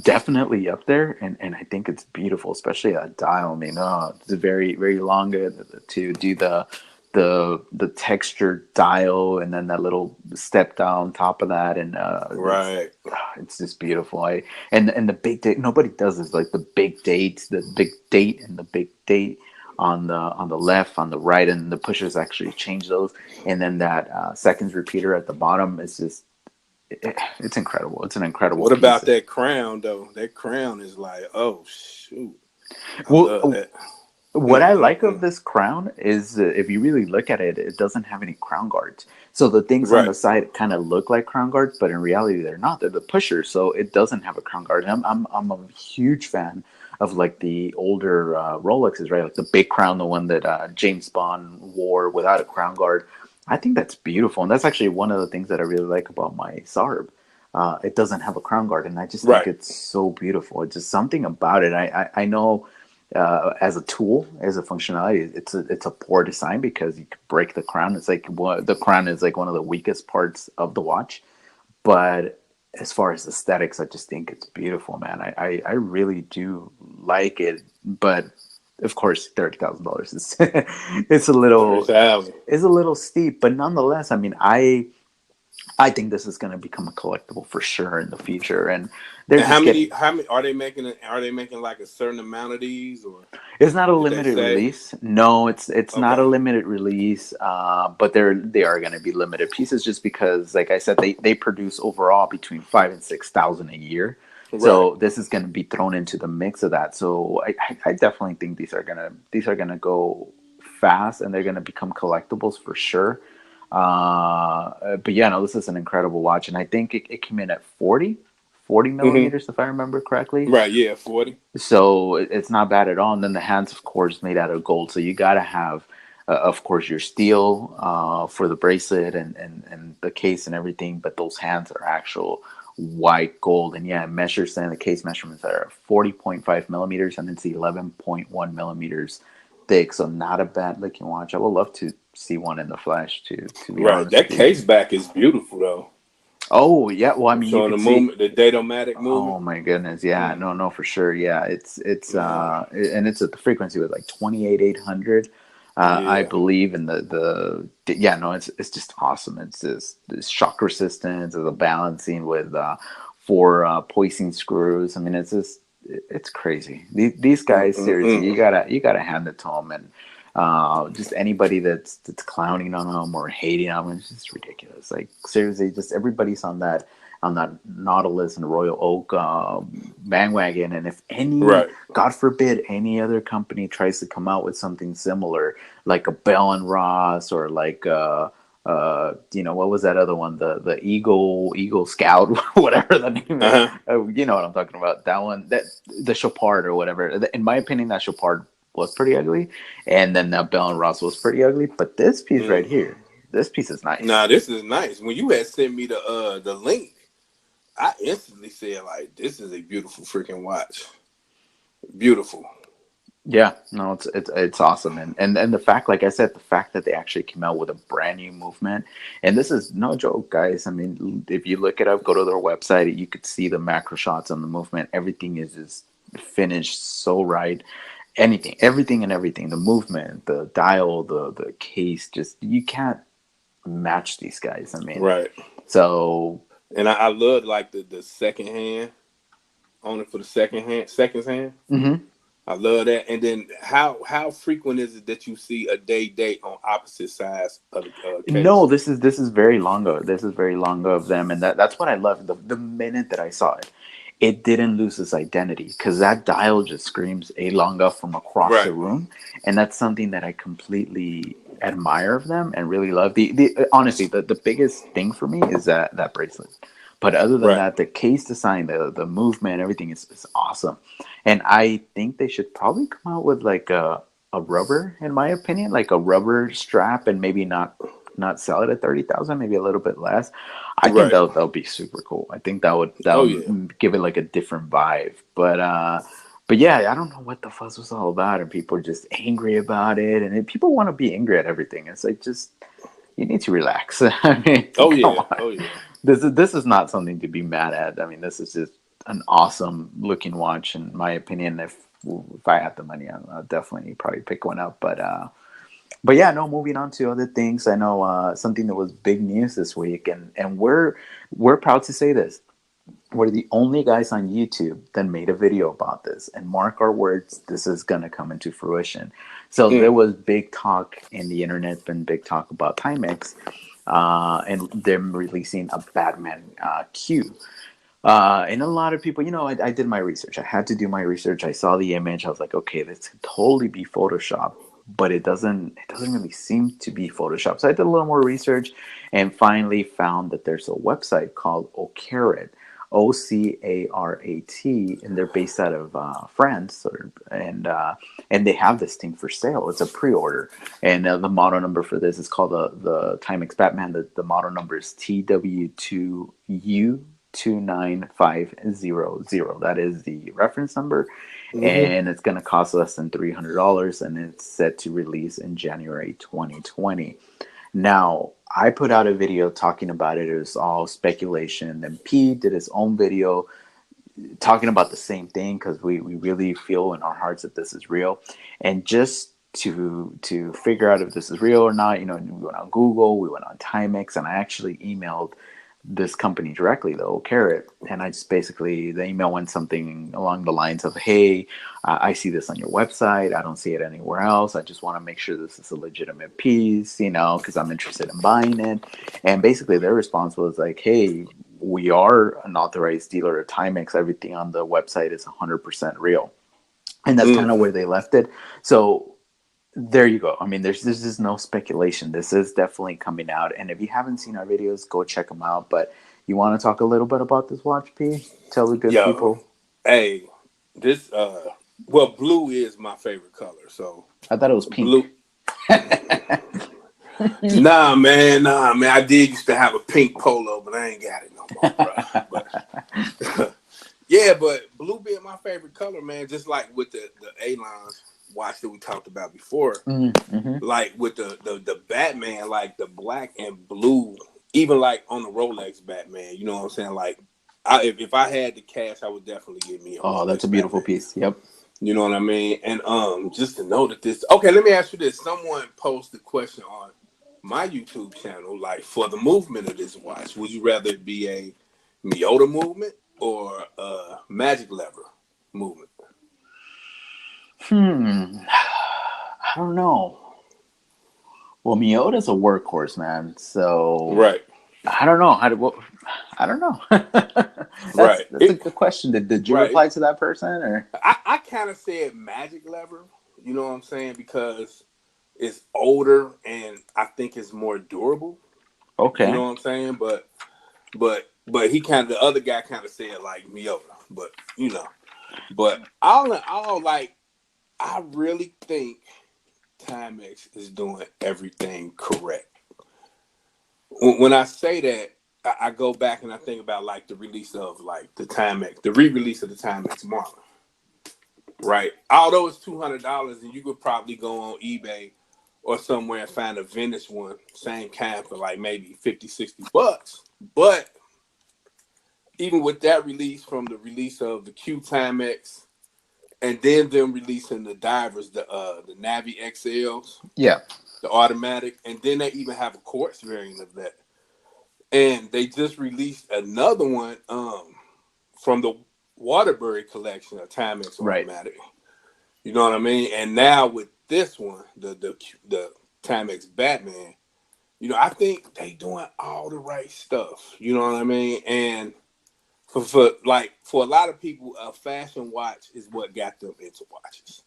definitely up there, and I think it's beautiful, especially that dial. I mean, it's very very long to do the textured dial, and then that little step down top of that, and Right. it's just beautiful. And the big date. Nobody does this like the big dates, the big date, and the big date on the left, on the right, and the pushers actually change those, and then that seconds repeater at the bottom is just it's incredible. It's an incredible What piece. about that crown though? That crown is like, oh shoot, I love Well, that. what I like of Mm-mm-mm. this crown is if you really look at it, it doesn't have any crown guards. So the things on Right. the side kind of look like crown guards, but in reality they're not. They're the pushers, so it doesn't have a crown guard. And I'm a huge fan of like the older Rolexes, right? Like the big crown, the one that James Bond wore without a crown guard. I think that's beautiful, and that's actually one of the things that I really like about my Sarb. It doesn't have a crown guard, and I just think Right. it's so beautiful. It's just something about it. I know as a tool, as a functionality, it's a poor design because you could break the crown. It's like the crown is like one of the weakest parts of the watch. But as far as aesthetics, I just think it's beautiful, man. I really do like it, but of course, $30,000 is it's a Thirty little thousand. it's a little steep, but nonetheless, I mean, I think this is going to become a collectible for sure in the future, and they're And how just many? getting. How many are they making? Are they making like a certain amount of these, or It's not a did they limited say? release. No, it's not a Okay. limited release. But they are going to be limited pieces just because, like I said, they produce overall between 5,000 and 6,000 a year. Right. So this is going to be thrown into the mix of that. So I definitely think these are gonna go fast and they're gonna become collectibles for sure. But yeah, no, this is an incredible watch, and I think it came in at 40 Mm-hmm. millimeters if I remember correctly. Right. Yeah. 40. So it's not bad at all. And then the hands, of course, made out of gold. So you got to have, of course, your steel for the bracelet and the case and everything. But those hands are actual white gold. And yeah, it measures, then the case measurements are 40.5 millimeters and it's 11.1 millimeters thick. So not a bad looking watch. I would love to see one in the flesh, to be Right. honest with That you. case back is beautiful though. Oh, yeah. Well, I mean, you Showing the could see. movement, the datomatic movement. Oh my goodness, yeah, Mm, no, no, for sure, yeah, it's man. and it's at the frequency with like 28,800, I Yeah. believe, and yeah, no, it's just awesome. It's this shock resistance, the balancing with four poising screws. I mean, it's crazy. These guys, seriously, Mm-mm-mm. you gotta hand it to them, and just anybody that's clowning on them or hating on them, it's just ridiculous. Like seriously, just everybody's on that Nautilus and Royal Oak bandwagon. And if Right. God forbid, any other company tries to come out with something similar, like a Bell and Ross or like what was that other one? The Eagle Scout, whatever the name is. Uh-huh. You know what I'm talking about? That one, that the Chopard or whatever. In my opinion, that Chopard was pretty ugly, and then that Bell and Ross was pretty ugly. But this piece right Mm. here, this piece is nice. Nah, this is nice. When you had sent me the link, I instantly said like, "This is a beautiful freaking watch. Beautiful." Yeah, no, it's awesome, and the fact, like I said, the fact that they actually came out with a brand new movement, and this is no joke, guys. I mean, if you look it up, go to their website, you could see the macro shots on the movement. Everything is just finished so right. Everything, and everything. The movement, the dial, the case, just you can't match these guys. I mean, Right. so And I love like the second hand on it for the second hand. mhm. I love that. And then how frequent is it that you see a day date on opposite sides of the No, case? this is very Longo. This is very Longo of them, and that's what I love. The minute that I saw it, it didn't lose its identity because that dial just screams a Longa from across the Right. room, and that's something that I completely admire of them and really love. The honestly, the biggest thing for me is that bracelet. But other than Right. that, the case design, the movement, everything is awesome, and I think they should probably come out with like a rubber, in my opinion, like a rubber strap, and maybe not sell it at 30,000, maybe a little bit less. I think Right. that'll be super cool. I think that Oh would yeah. give it like a different vibe. But yeah, I don't know what the fuss was all about, and people are just angry about it, and people want to be angry at everything. It's like just you need to relax. I mean, Oh come yeah. on. Oh yeah. This is not something to be mad at. I mean, this is just an awesome looking watch, in my opinion. If I had the money, I'll definitely probably pick one up. But yeah, no. Moving on to other things, I know something that was big news this week, and we're proud to say this. We're the only guys on YouTube that made a video about this, and mark our words, this is gonna come into fruition. So there Mm. was big talk in the internet, been big talk about Timex, and them releasing a Batman Q. And a lot of people, I did my research. I had to do my research. I saw the image. I was like, okay, this could totally be Photoshop, but it doesn't really seem to be Photoshop. So I did a little more research and finally found that there's a website called Ocarat, Ocarat, and they're based out of France, and they have this thing for sale. It's a pre-order, and the model number for this is called the Timex Batman. The model number is TW2U 29500. That is the reference number, Mm-hmm. and it's going to cost less than $300, and it's set to release in January 2020. Now, I put out a video talking about it. It was all speculation. Then P did his own video talking about the same thing because we really feel in our hearts that this is real. And just to figure out if this is real or not, we went on Google, we went on Timex, and I actually emailed this company directly, though, Carrot, and I just basically the email went something along the lines of, "Hey, I see this on your website. I don't see it anywhere else. I just want to make sure this is a legitimate piece, because I'm interested in buying it." And basically, their response was like, "Hey, we are an authorized dealer at Timex. Everything on the website is 100% real," and that's kind Mm. of where they left it. So there you go. I mean, there's just no speculation. This is definitely coming out. And if you haven't seen our videos, go check them out. But you want to talk a little bit about this watch, P? Tell the good Yo. people. Hey. This well, blue is my favorite color. So I thought it was pink. blue. Nah, man. I did used to have a pink polo, but I ain't got it no more, bro. But yeah, but blue being my favorite color, man. Just like with the A-Lines watch that we talked about before, Mm-hmm. like with the Batman, like the black and blue, even like on the Rolex Batman. You know what I'm saying? Like, if I had the cash, I would definitely give me a Oh, that's a Rolex beautiful Batman. piece. Yep. You know what I mean? And just to know that this. Okay, let me ask you this. Someone posted a question on my YouTube channel, like for the movement of this watch, would you rather it be a Miyota movement or a magic lever movement? I don't know. Well, Miyota's a workhorse, man. So Right, I don't know. I don't know. that's right, that's a good question. Did you right. reply to that person or? I kind of said magic lever. You know what I'm saying? Because it's older and I think it's more durable. You Okay. know what I'm saying? But he kind of the other guy kind of said like Miyota. But you know, but all in all, like I really think Timex is doing everything correct. When I say that, I go back and I think about like the release of like the Timex, the re-release of the Timex Marlin. right? Although it's $200, and you could probably go on eBay or somewhere and find a vintage one, same kind for like maybe 50, $60. But even with that release, from the release of the Q Timex, and then them releasing the divers, the Navi XLs, Yeah. the automatic, and then they even have a quartz variant of that. And they just released another one from the Waterbury collection, a Timex Right. automatic. You know what I mean? And now with this one, the Timex Batman, I think they doing all the right stuff. You know what I mean? And for a lot of people, a fashion watch is what got them into watches,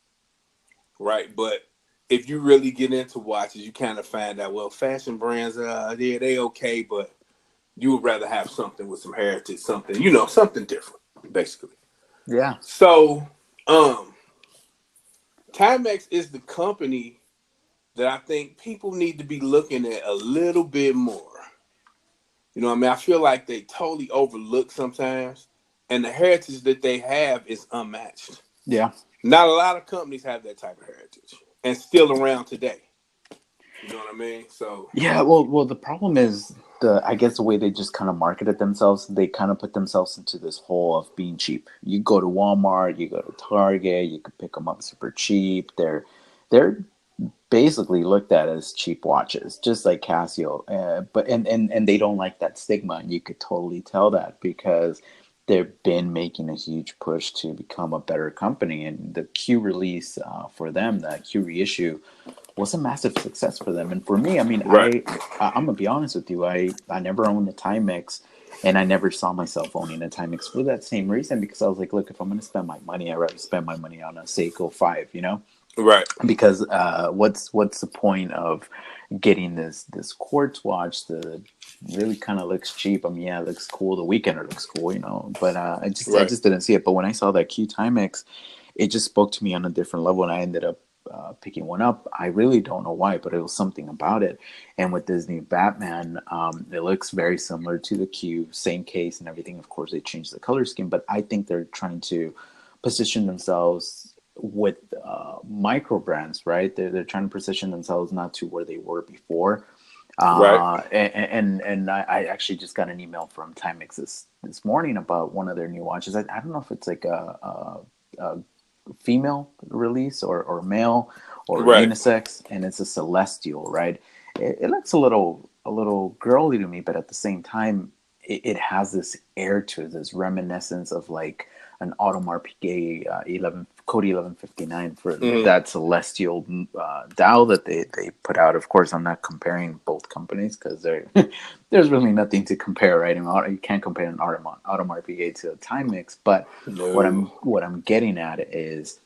right? But if you really get into watches, you kind of find out, well, fashion brands, yeah, they okay, but you would rather have something with some heritage, something, something different, basically. Yeah. So, um, Timex is the company that I think people need to be looking at a little bit more. You know what I mean? I feel like they totally overlook sometimes, and the heritage that they have is unmatched. Yeah. Not a lot of companies have that type of heritage, and still around today. You know what I mean? So, Yeah, well, the problem is I guess the way they just kind of marketed themselves, they kind of put themselves into this hole of being cheap. You go to Walmart, you go to Target, you could pick them up super cheap. They're basically looked at as cheap watches, just like Casio. But and they don't like that stigma, and you could totally tell that because they've been making a huge push to become a better company. And the Q release for them, that Q reissue, was a massive success for them. And for me, I mean, right, I'm gonna be honest with you, I never owned a Timex, and I never saw myself owning a Timex for that same reason, because I was like, look, if I'm gonna spend my money, I'd rather spend my money on a Seiko 5, right, because what's the point of getting this quartz watch that really kind of looks cheap? I mean, yeah, it looks cool. The Weekender looks cool, but I right, just didn't see it. But when I saw that Q Timex, it just spoke to me on a different level, and I ended up picking one up. I really don't know why, but it was something about it. And with Disney Batman, it looks very similar to the Q, same case and everything. Of course, they changed the color scheme, but I think they're trying to position themselves with micro brands, right? They're trying to position themselves not to where they were before. right. And I actually just got an email from Timex this morning about one of their new watches. I don't know if it's like a female release or male or Right. unisex, and it's a celestial, right? It looks a little girly to me, but at the same time, it has this air to it, this reminiscence of like an Audemars Piguet 11 Cody 1159 for Mm-hmm. that celestial dial that they put out. Of course, I'm not comparing both companies because there's really nothing to compare, right? You can't compare an Audemars Piguet to a Timex, but No. what I'm getting at is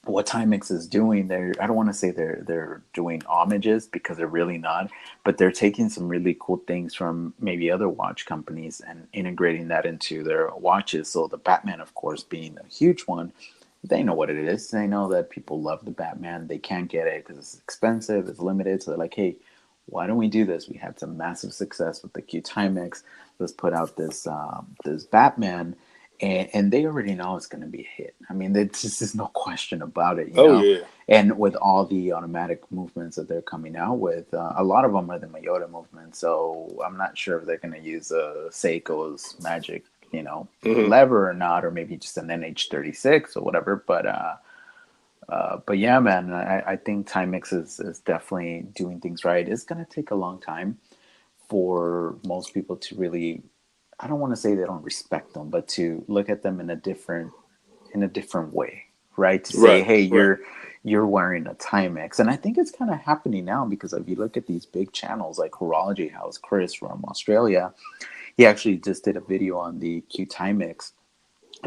what Timex is doing. I don't want to say they're doing homages, because they're really not, but they're taking some really cool things from maybe other watch companies and integrating that into their watches. So the Batman, of course, being a huge one, they know what it is. They know that people love the Batman. They can't get it because it's expensive, it's limited. So they're like, hey, why don't we do this? We had some massive success with the Q Timex. Let's put out this Batman, and they already know it's going to be a hit. I mean, there's just no question about it, Oh yeah. And with all the automatic movements that they're coming out with, a lot of them are the Miyota movements. So I'm not sure if they're going to use Seiko's magic, Mm-hmm. lever or not, or maybe just an NH36 or whatever. But yeah, man, I think Timex is definitely doing things right. It's going to take a long time for most people to really, I don't want to say they don't respect them, but to look at them in a different way, right? To say, Right. hey, Right. you're wearing a Timex, and I think it's kind of happening now, because if you look at these big channels like Horology House, Chris from Australia, he actually just did a video on the Q Timex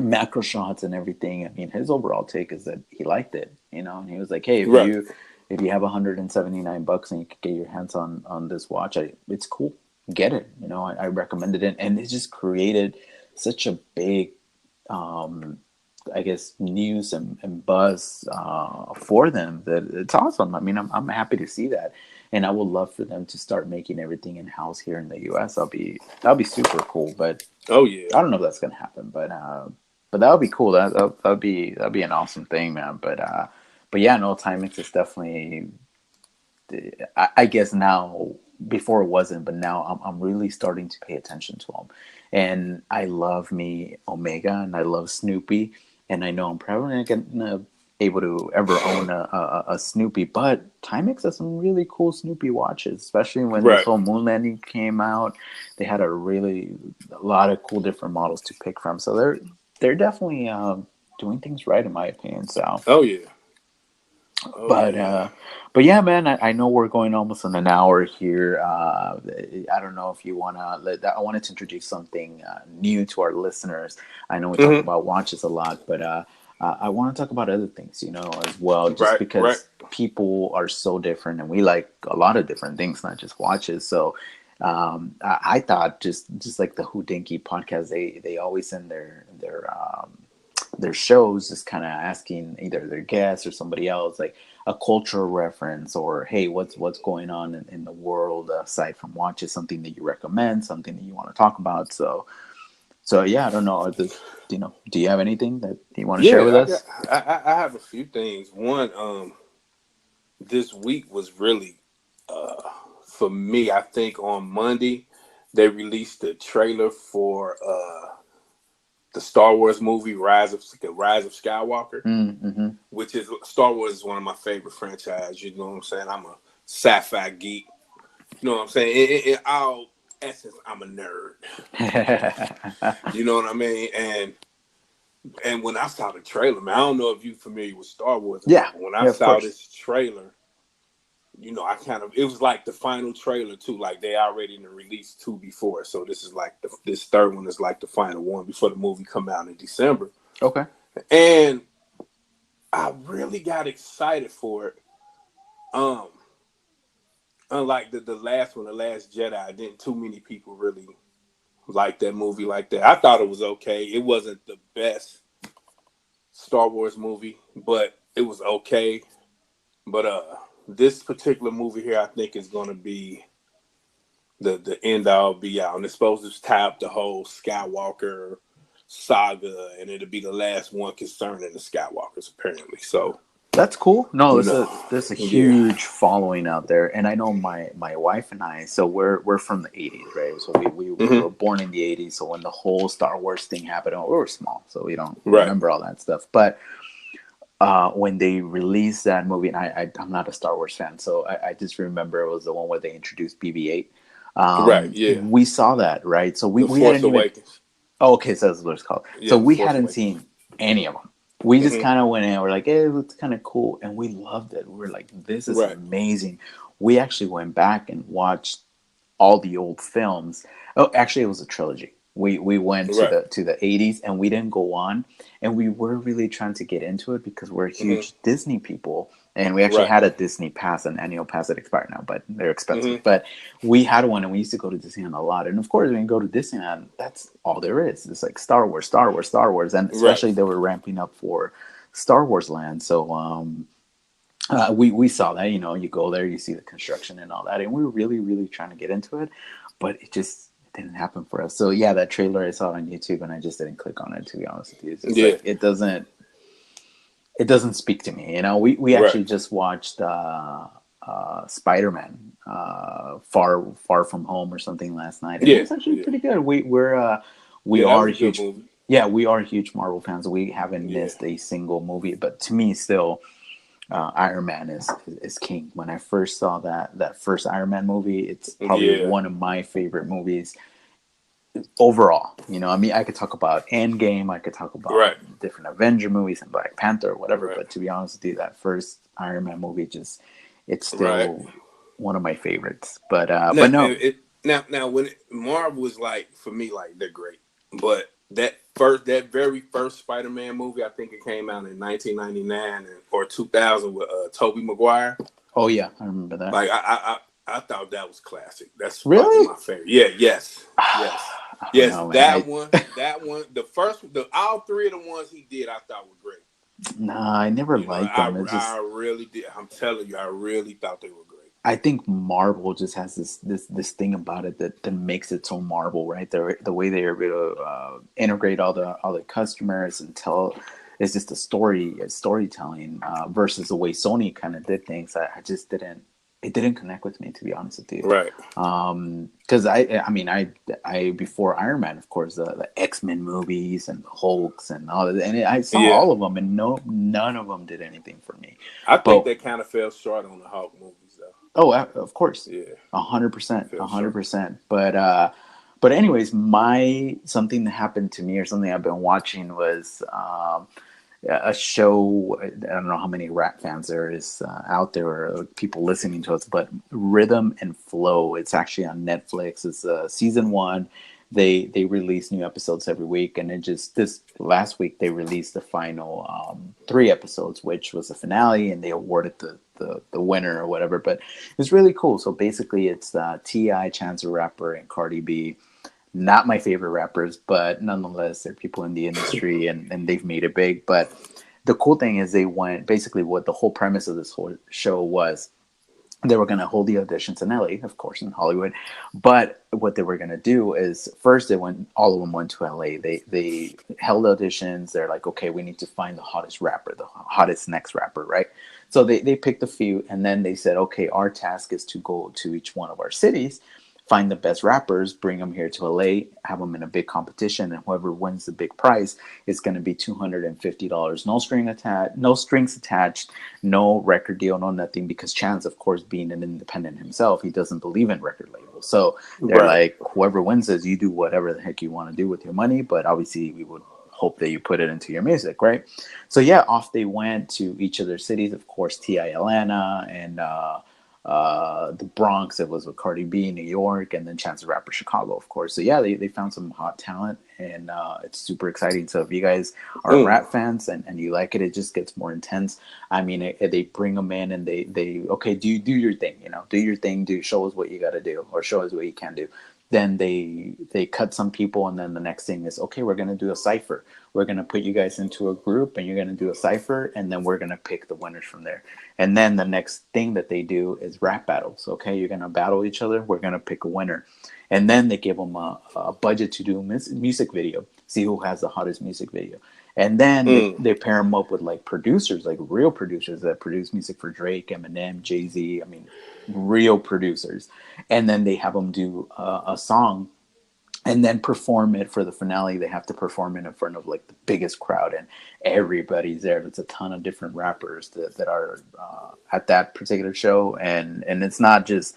macro shots and everything. I mean, his overall take is that he liked it, and he was like, hey, Right. if you have $179 and you could get your hands on this watch, it's cool, get it. I recommended it, and it just created such a big I guess news and buzz for them, that it's awesome. I mean, I'm happy to see that, and I would love for them to start making everything in house here in the U.S. That'll be super cool. But Oh yeah. I don't know if that's gonna happen. But But that would be cool. That'd be an awesome thing, man. But yeah, no, Timex is definitely. I guess now, before it wasn't, but now I'm really starting to pay attention to them, and I love me Omega, and I love Snoopy, and I know I'm probably not gonna able to ever own a Snoopy, but Timex has some really cool Snoopy watches, especially when this Right. whole moon landing came out. They had a lot of cool different models to pick from, so they're definitely doing things right in my opinion. So. Oh yeah. Oh But yeah. uh, but yeah, man, I know we're going almost on an hour here. I don't know if you wanna let. I wanted to introduce something new to our listeners. I know we talk Hmm. about watches a lot, but I want to talk about other things, as well. Just Right. Right. because people are so different, and we like a lot of different things, not just watches. So I thought just like the Houdinki podcast, they always end their shows just kind of asking either their guests or somebody else like a cultural reference or hey, what's going on in the world aside from watches, something that you recommend, something that you want to talk about. So yeah, I don't know, do you have anything that you want to share with Yeah, I got. us? I have a few things. One, this week was really, for me. I think on Monday they released the trailer for the Star Wars movie Rise of Skywalker, Mm-hmm. which is Star Wars is one of my favorite franchises. You know what I'm saying? I'm a sci-fi geek. You know what I'm saying? In all essence, I'm a nerd. You know what I mean? And when I saw the trailer, man, I don't know if you're familiar with Star Wars or Yeah, not, but when I yeah, of saw course. this trailer, I kind of, it was like the final trailer too. Like they already released two before, so this is like this third one is like the final one before the movie come out in December. Okay. And I really got excited for it. Um, Unlike the last one, the Last Jedi, I didn't too many people really like that movie like that. I thought it was okay. It wasn't the best Star Wars movie, but it was okay. But this particular movie here, I think is going to be the end all be all, and it's supposed to tie up the whole Skywalker saga, and it'll be the last one concerning the Skywalkers apparently. So That's cool. No, you there's know, a yeah, huge following out there, and I know my wife and I. So we're from the '80s, right? So we hmm were born in the '80s. So when the whole Star Wars thing happened, we were small, so we don't right, remember all that stuff. But when they released that movie, and I'm not a Star Wars fan, so I just remember it was the one where they introduced BB-8. right, yeah, We saw that, right? So we, the we Force hadn't even. Awakens, Oh, okay, so that's what it's called. So yeah, the we Force hadn't Awakens. seen any of them. We just Hmm. kind of went in. We're like, hey, it looks kind of cool, and we loved it. We were like, this is Right, amazing. We actually went back and watched all the old films. Oh, actually, it was a trilogy. We went to right, the '80s, and we didn't go on, and we were really trying to get into it because we're hmm huge Disney people, and we actually right, had a Disney pass, an annual pass that expired now, but they're expensive. hmm But we had one, and we used to go to Disneyland a lot. And of course, when you go to Disneyland, that's all there is. It's like Star Wars, Star Wars, Star Wars, and right, especially they were ramping up for Star Wars Land. So we saw that, you go there, you see the construction and all that, and we were really really trying to get into it, but it just didn't happen for us. So yeah, that trailer I saw on YouTube, and I just didn't click on it, to be honest with you. It's just yeah, like it doesn't speak to me. We right, actually just watched Spider-Man, Far From Home or something last night, and it yeah, was actually yeah, pretty good. We yeah. That are was a good huge. movie. Yeah, we are huge Marvel fans. We haven't Yeah, missed a single movie, but to me, still, Iron Man is king. When I first saw that first Iron Man movie, it's probably yeah, one of my favorite movies overall. I mean, I could talk about Endgame, I could talk about right, different Avenger movies and Black Panther or whatever, right, but to be honest with you, that first Iron Man movie it's right. still one of my favorites. But Now, no, now when Marvel was like for me, like they're great, but that very first Spider-Man movie, I think it came out in 1999 or 2000 with Tobey Maguire. oh yeah, I remember that. Like I thought that was classic. That's probably Really? my favorite. Yeah, yes, yes, I don't yes. know, man. That one, the first, all three of the ones he did, I thought were great. Nah, I never liked them. It's I just really did. I'm telling you, I really thought they were great. I think Marvel just has this thing about it that makes it so Marvel, right? The way they're able to integrate all the customers and tell it's just storytelling versus the way Sony kind of did things. I just didn't it didn't connect with me, to be honest with you. Right. Because I mean I before Iron Man, of course, the X-Men movies and the Hulks and all of that, and I saw Yeah. all of them, and none of them did anything for me. I think But they kind of fell short on the Hulk movies, though. oh, of course, Yeah. They 100%, fell a hundred short. percent. But anyways, my something that happened to me or something I've been watching was a show. I don't know how many rap fans there is out there or people listening to us, but Rhythm and Flow. It's actually on Netflix. It's season one. They release new episodes every week, and it just this last week they released the final three episodes, which was the finale, and they awarded the winner or whatever. But it's really cool. So basically, it's Ti, Chance the Rapper, and Cardi B. Not my favorite rappers, but nonetheless, they're people in the industry and they've made it big. But the cool thing is they went basically what the whole premise of this whole show was they were going to hold the auditions in LA, of course, in Hollywood. But what they were going to do is first all of them went to LA. They held auditions. They're like, okay, we need to find the hottest rapper, the hottest next rapper, right? So they picked a few, and then they said, okay, our task is to go to each one of our cities, find the best rappers, bring them here to LA, have them in a big competition, and whoever wins the big prize is going to be $250. No strings attached, no record deal, no nothing. Because Chance, of course, being an independent himself, he doesn't believe in record labels. So they're Right. like, whoever wins this, you do whatever the heck you want to do with your money, but obviously we would hope that you put it into your music, right? So yeah, off they went to each of their cities. Of course, Ti Atlanta and the Bronx. It was with Cardi B, New York, and then Chance the Rapper, Chicago, of course. So yeah, they found some hot talent, and it's super exciting. So if you guys are Mm. rap fans and you like it, it just gets more intense. I mean, they bring them in and they okay, do your thing, do your thing, show us what you got to do, or show us what you can do. Then they cut some people, and then the next thing is, okay, we're gonna do a cipher. We're gonna put you guys into a group, and you're gonna do a cipher, and then we're gonna pick the winners from there. And then the next thing that they do is rap battles. Okay, you're gonna battle each other. We're gonna pick a winner, and then they give them a budget to do a music video. See who has the hottest music video, and then Mm. they pair them up with like producers, like real producers that produce music for Drake, Eminem, Jay-Z. I mean, real producers, and then they have them do a song and then perform it for the finale. They have to perform it in front of like the biggest crowd, and everybody's there. There's a ton of different rappers that are at that particular show, and it's not just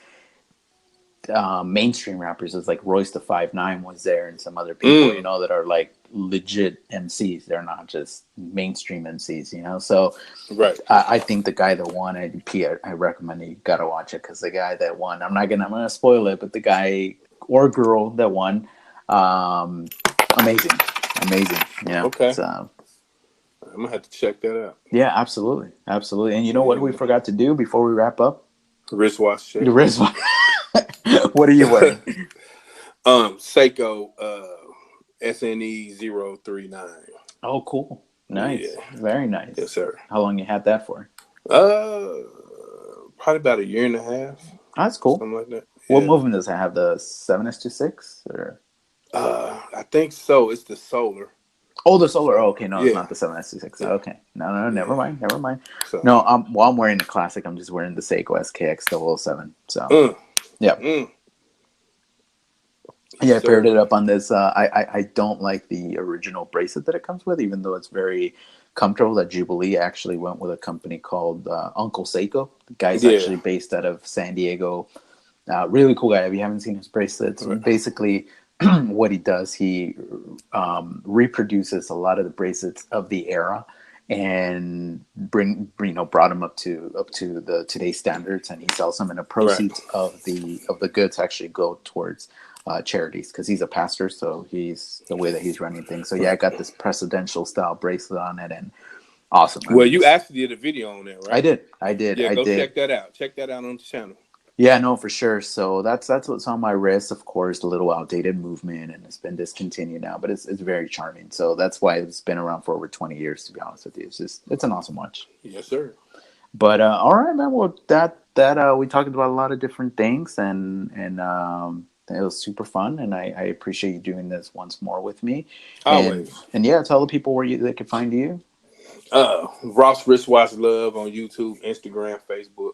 mainstream rappers. It's like Royce the 5'9" was there, and some other people, Mm. that are like legit MCs. They're not just mainstream MCs, So Right. I think the guy that won, I recommend you gotta watch it, because the guy that won, I'm gonna spoil it, but the guy or girl that won, um, amazing, amazing. Okay. So I'm gonna have to check that out. yeah, absolutely, absolutely. And you know what Yeah, we man. forgot to do before we wrap up? Wristwatch The check. wristwatch. What are you wearing? Seiko SNE 039. Oh, cool. Nice. Yeah. Very Yes, nice. sir. How long you had that for? Uh, Probably about a year and a half, That's cool. something like that. What Yeah. movement does it have? The 7S26 or? I think so. It's the solar. Oh, the It's the solar. Oh, solar. okay, no, it's Yeah. not the 7S26. Yeah. Okay, no, never Yeah. mind, never mind. So. No, while I'm wearing the classic, I'm just wearing the Seiko SKX 007. So, Mm, yeah, mm, yes, yeah, I paired sir. it up on this. I don't like the original bracelet that it comes with, even though it's very comfortable. That Jubilee actually went with a company called Uncle Seiko. The guy's Yeah. actually based out of San Diego. Really cool guy. If you haven't seen his bracelets, Right. basically what he does, he reproduces a lot of the bracelets of the era and brought them up to the today's standards, and he sells them, and the Right. proceeds of the goods actually go towards charities, because he's a pastor, so he's the way that he's running things. So yeah, I Right. got this presidential style bracelet on it, and awesome. I Well, mean, you it's actually did a video on that, I right? did, I did, Yeah. I Go did. check that out. Check that out on the channel. Yeah, no, for sure. So that's what's on my wrist. Of course, the little outdated movement, and it's been discontinued now, but it's very charming. So that's why it's been around for over 20 years. To be honest with you, it's an awesome watch. Yes, sir. But all right, man. Well, that we talked about a lot of different things, and it was super fun. And I appreciate you doing this once more with me. Always. And yeah, tell the people where they can find you. Ross Wristwatch Love on YouTube, Instagram, Facebook.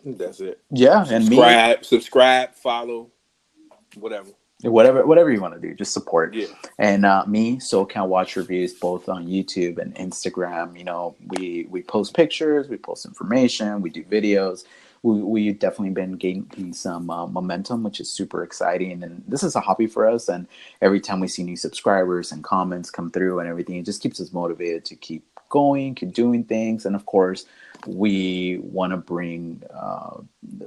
That's it. Yeah, and me, Subscribe, follow, whatever. whatever you want to do, just support. Yeah. And me, SoCal Watch Reviews, both on YouTube and Instagram. You know, we post pictures, we post information, we do videos. We definitely been gaining some momentum, which is super exciting. And this is a hobby for us. And every time we see new subscribers and comments come through and everything, it just keeps us motivated to keep going, keep doing things. And of course, we want to bring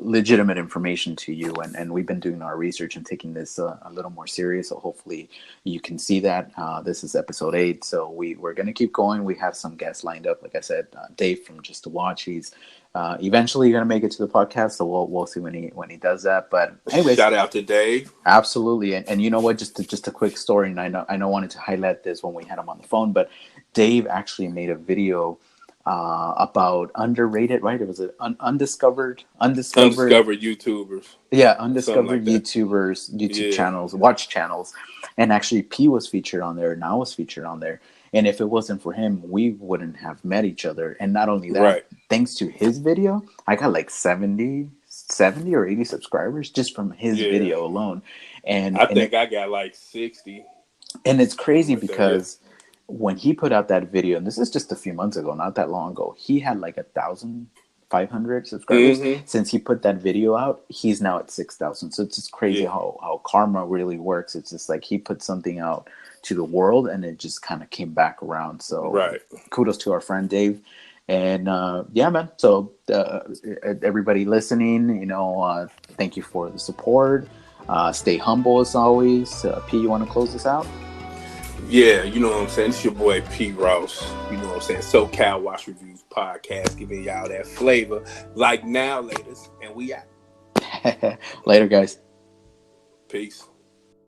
legitimate information to you. And we've been doing our research and taking this a little more serious. So hopefully you can see that. This is episode 8. So we're going to keep going. We have some guests lined up. Like I said, Dave from Just to Watch, he's eventually going to make it to the podcast. So we'll see when he does that. But anyways, shout out to Dave. Absolutely. And you know what, just a quick story. And I know wanted to highlight this when we had him on the phone, but Dave actually made a video about underrated, right? It was an undiscovered YouTubers. Yeah, undiscovered like YouTubers, YouTube channels, watch channels. And actually P was featured on there and I was featured on there. And if it wasn't for him, we wouldn't have met each other. And not only that, thanks to his video, I got like 70 or 80 subscribers just from his video alone. And I think I got like 60. And it's crazy because when he put out that video, and this is just a few months ago, not that long ago, he had like 1,500 subscribers. Since he put that video out, he's now at 6,000. So it's just crazy how karma really works. It's just like he put something out to the world and it just kind of came back around. So kudos to our friend Dave. And yeah, man. So everybody listening, you know, thank you for the support. Stay humble as always. P, you want to close this out? Yeah, you know what I'm saying? It's your boy P. Ross. You know what I'm saying? SoCal Watch Reviews podcast, giving y'all that flavor. Like now, latest, and we out. Later, guys. Peace.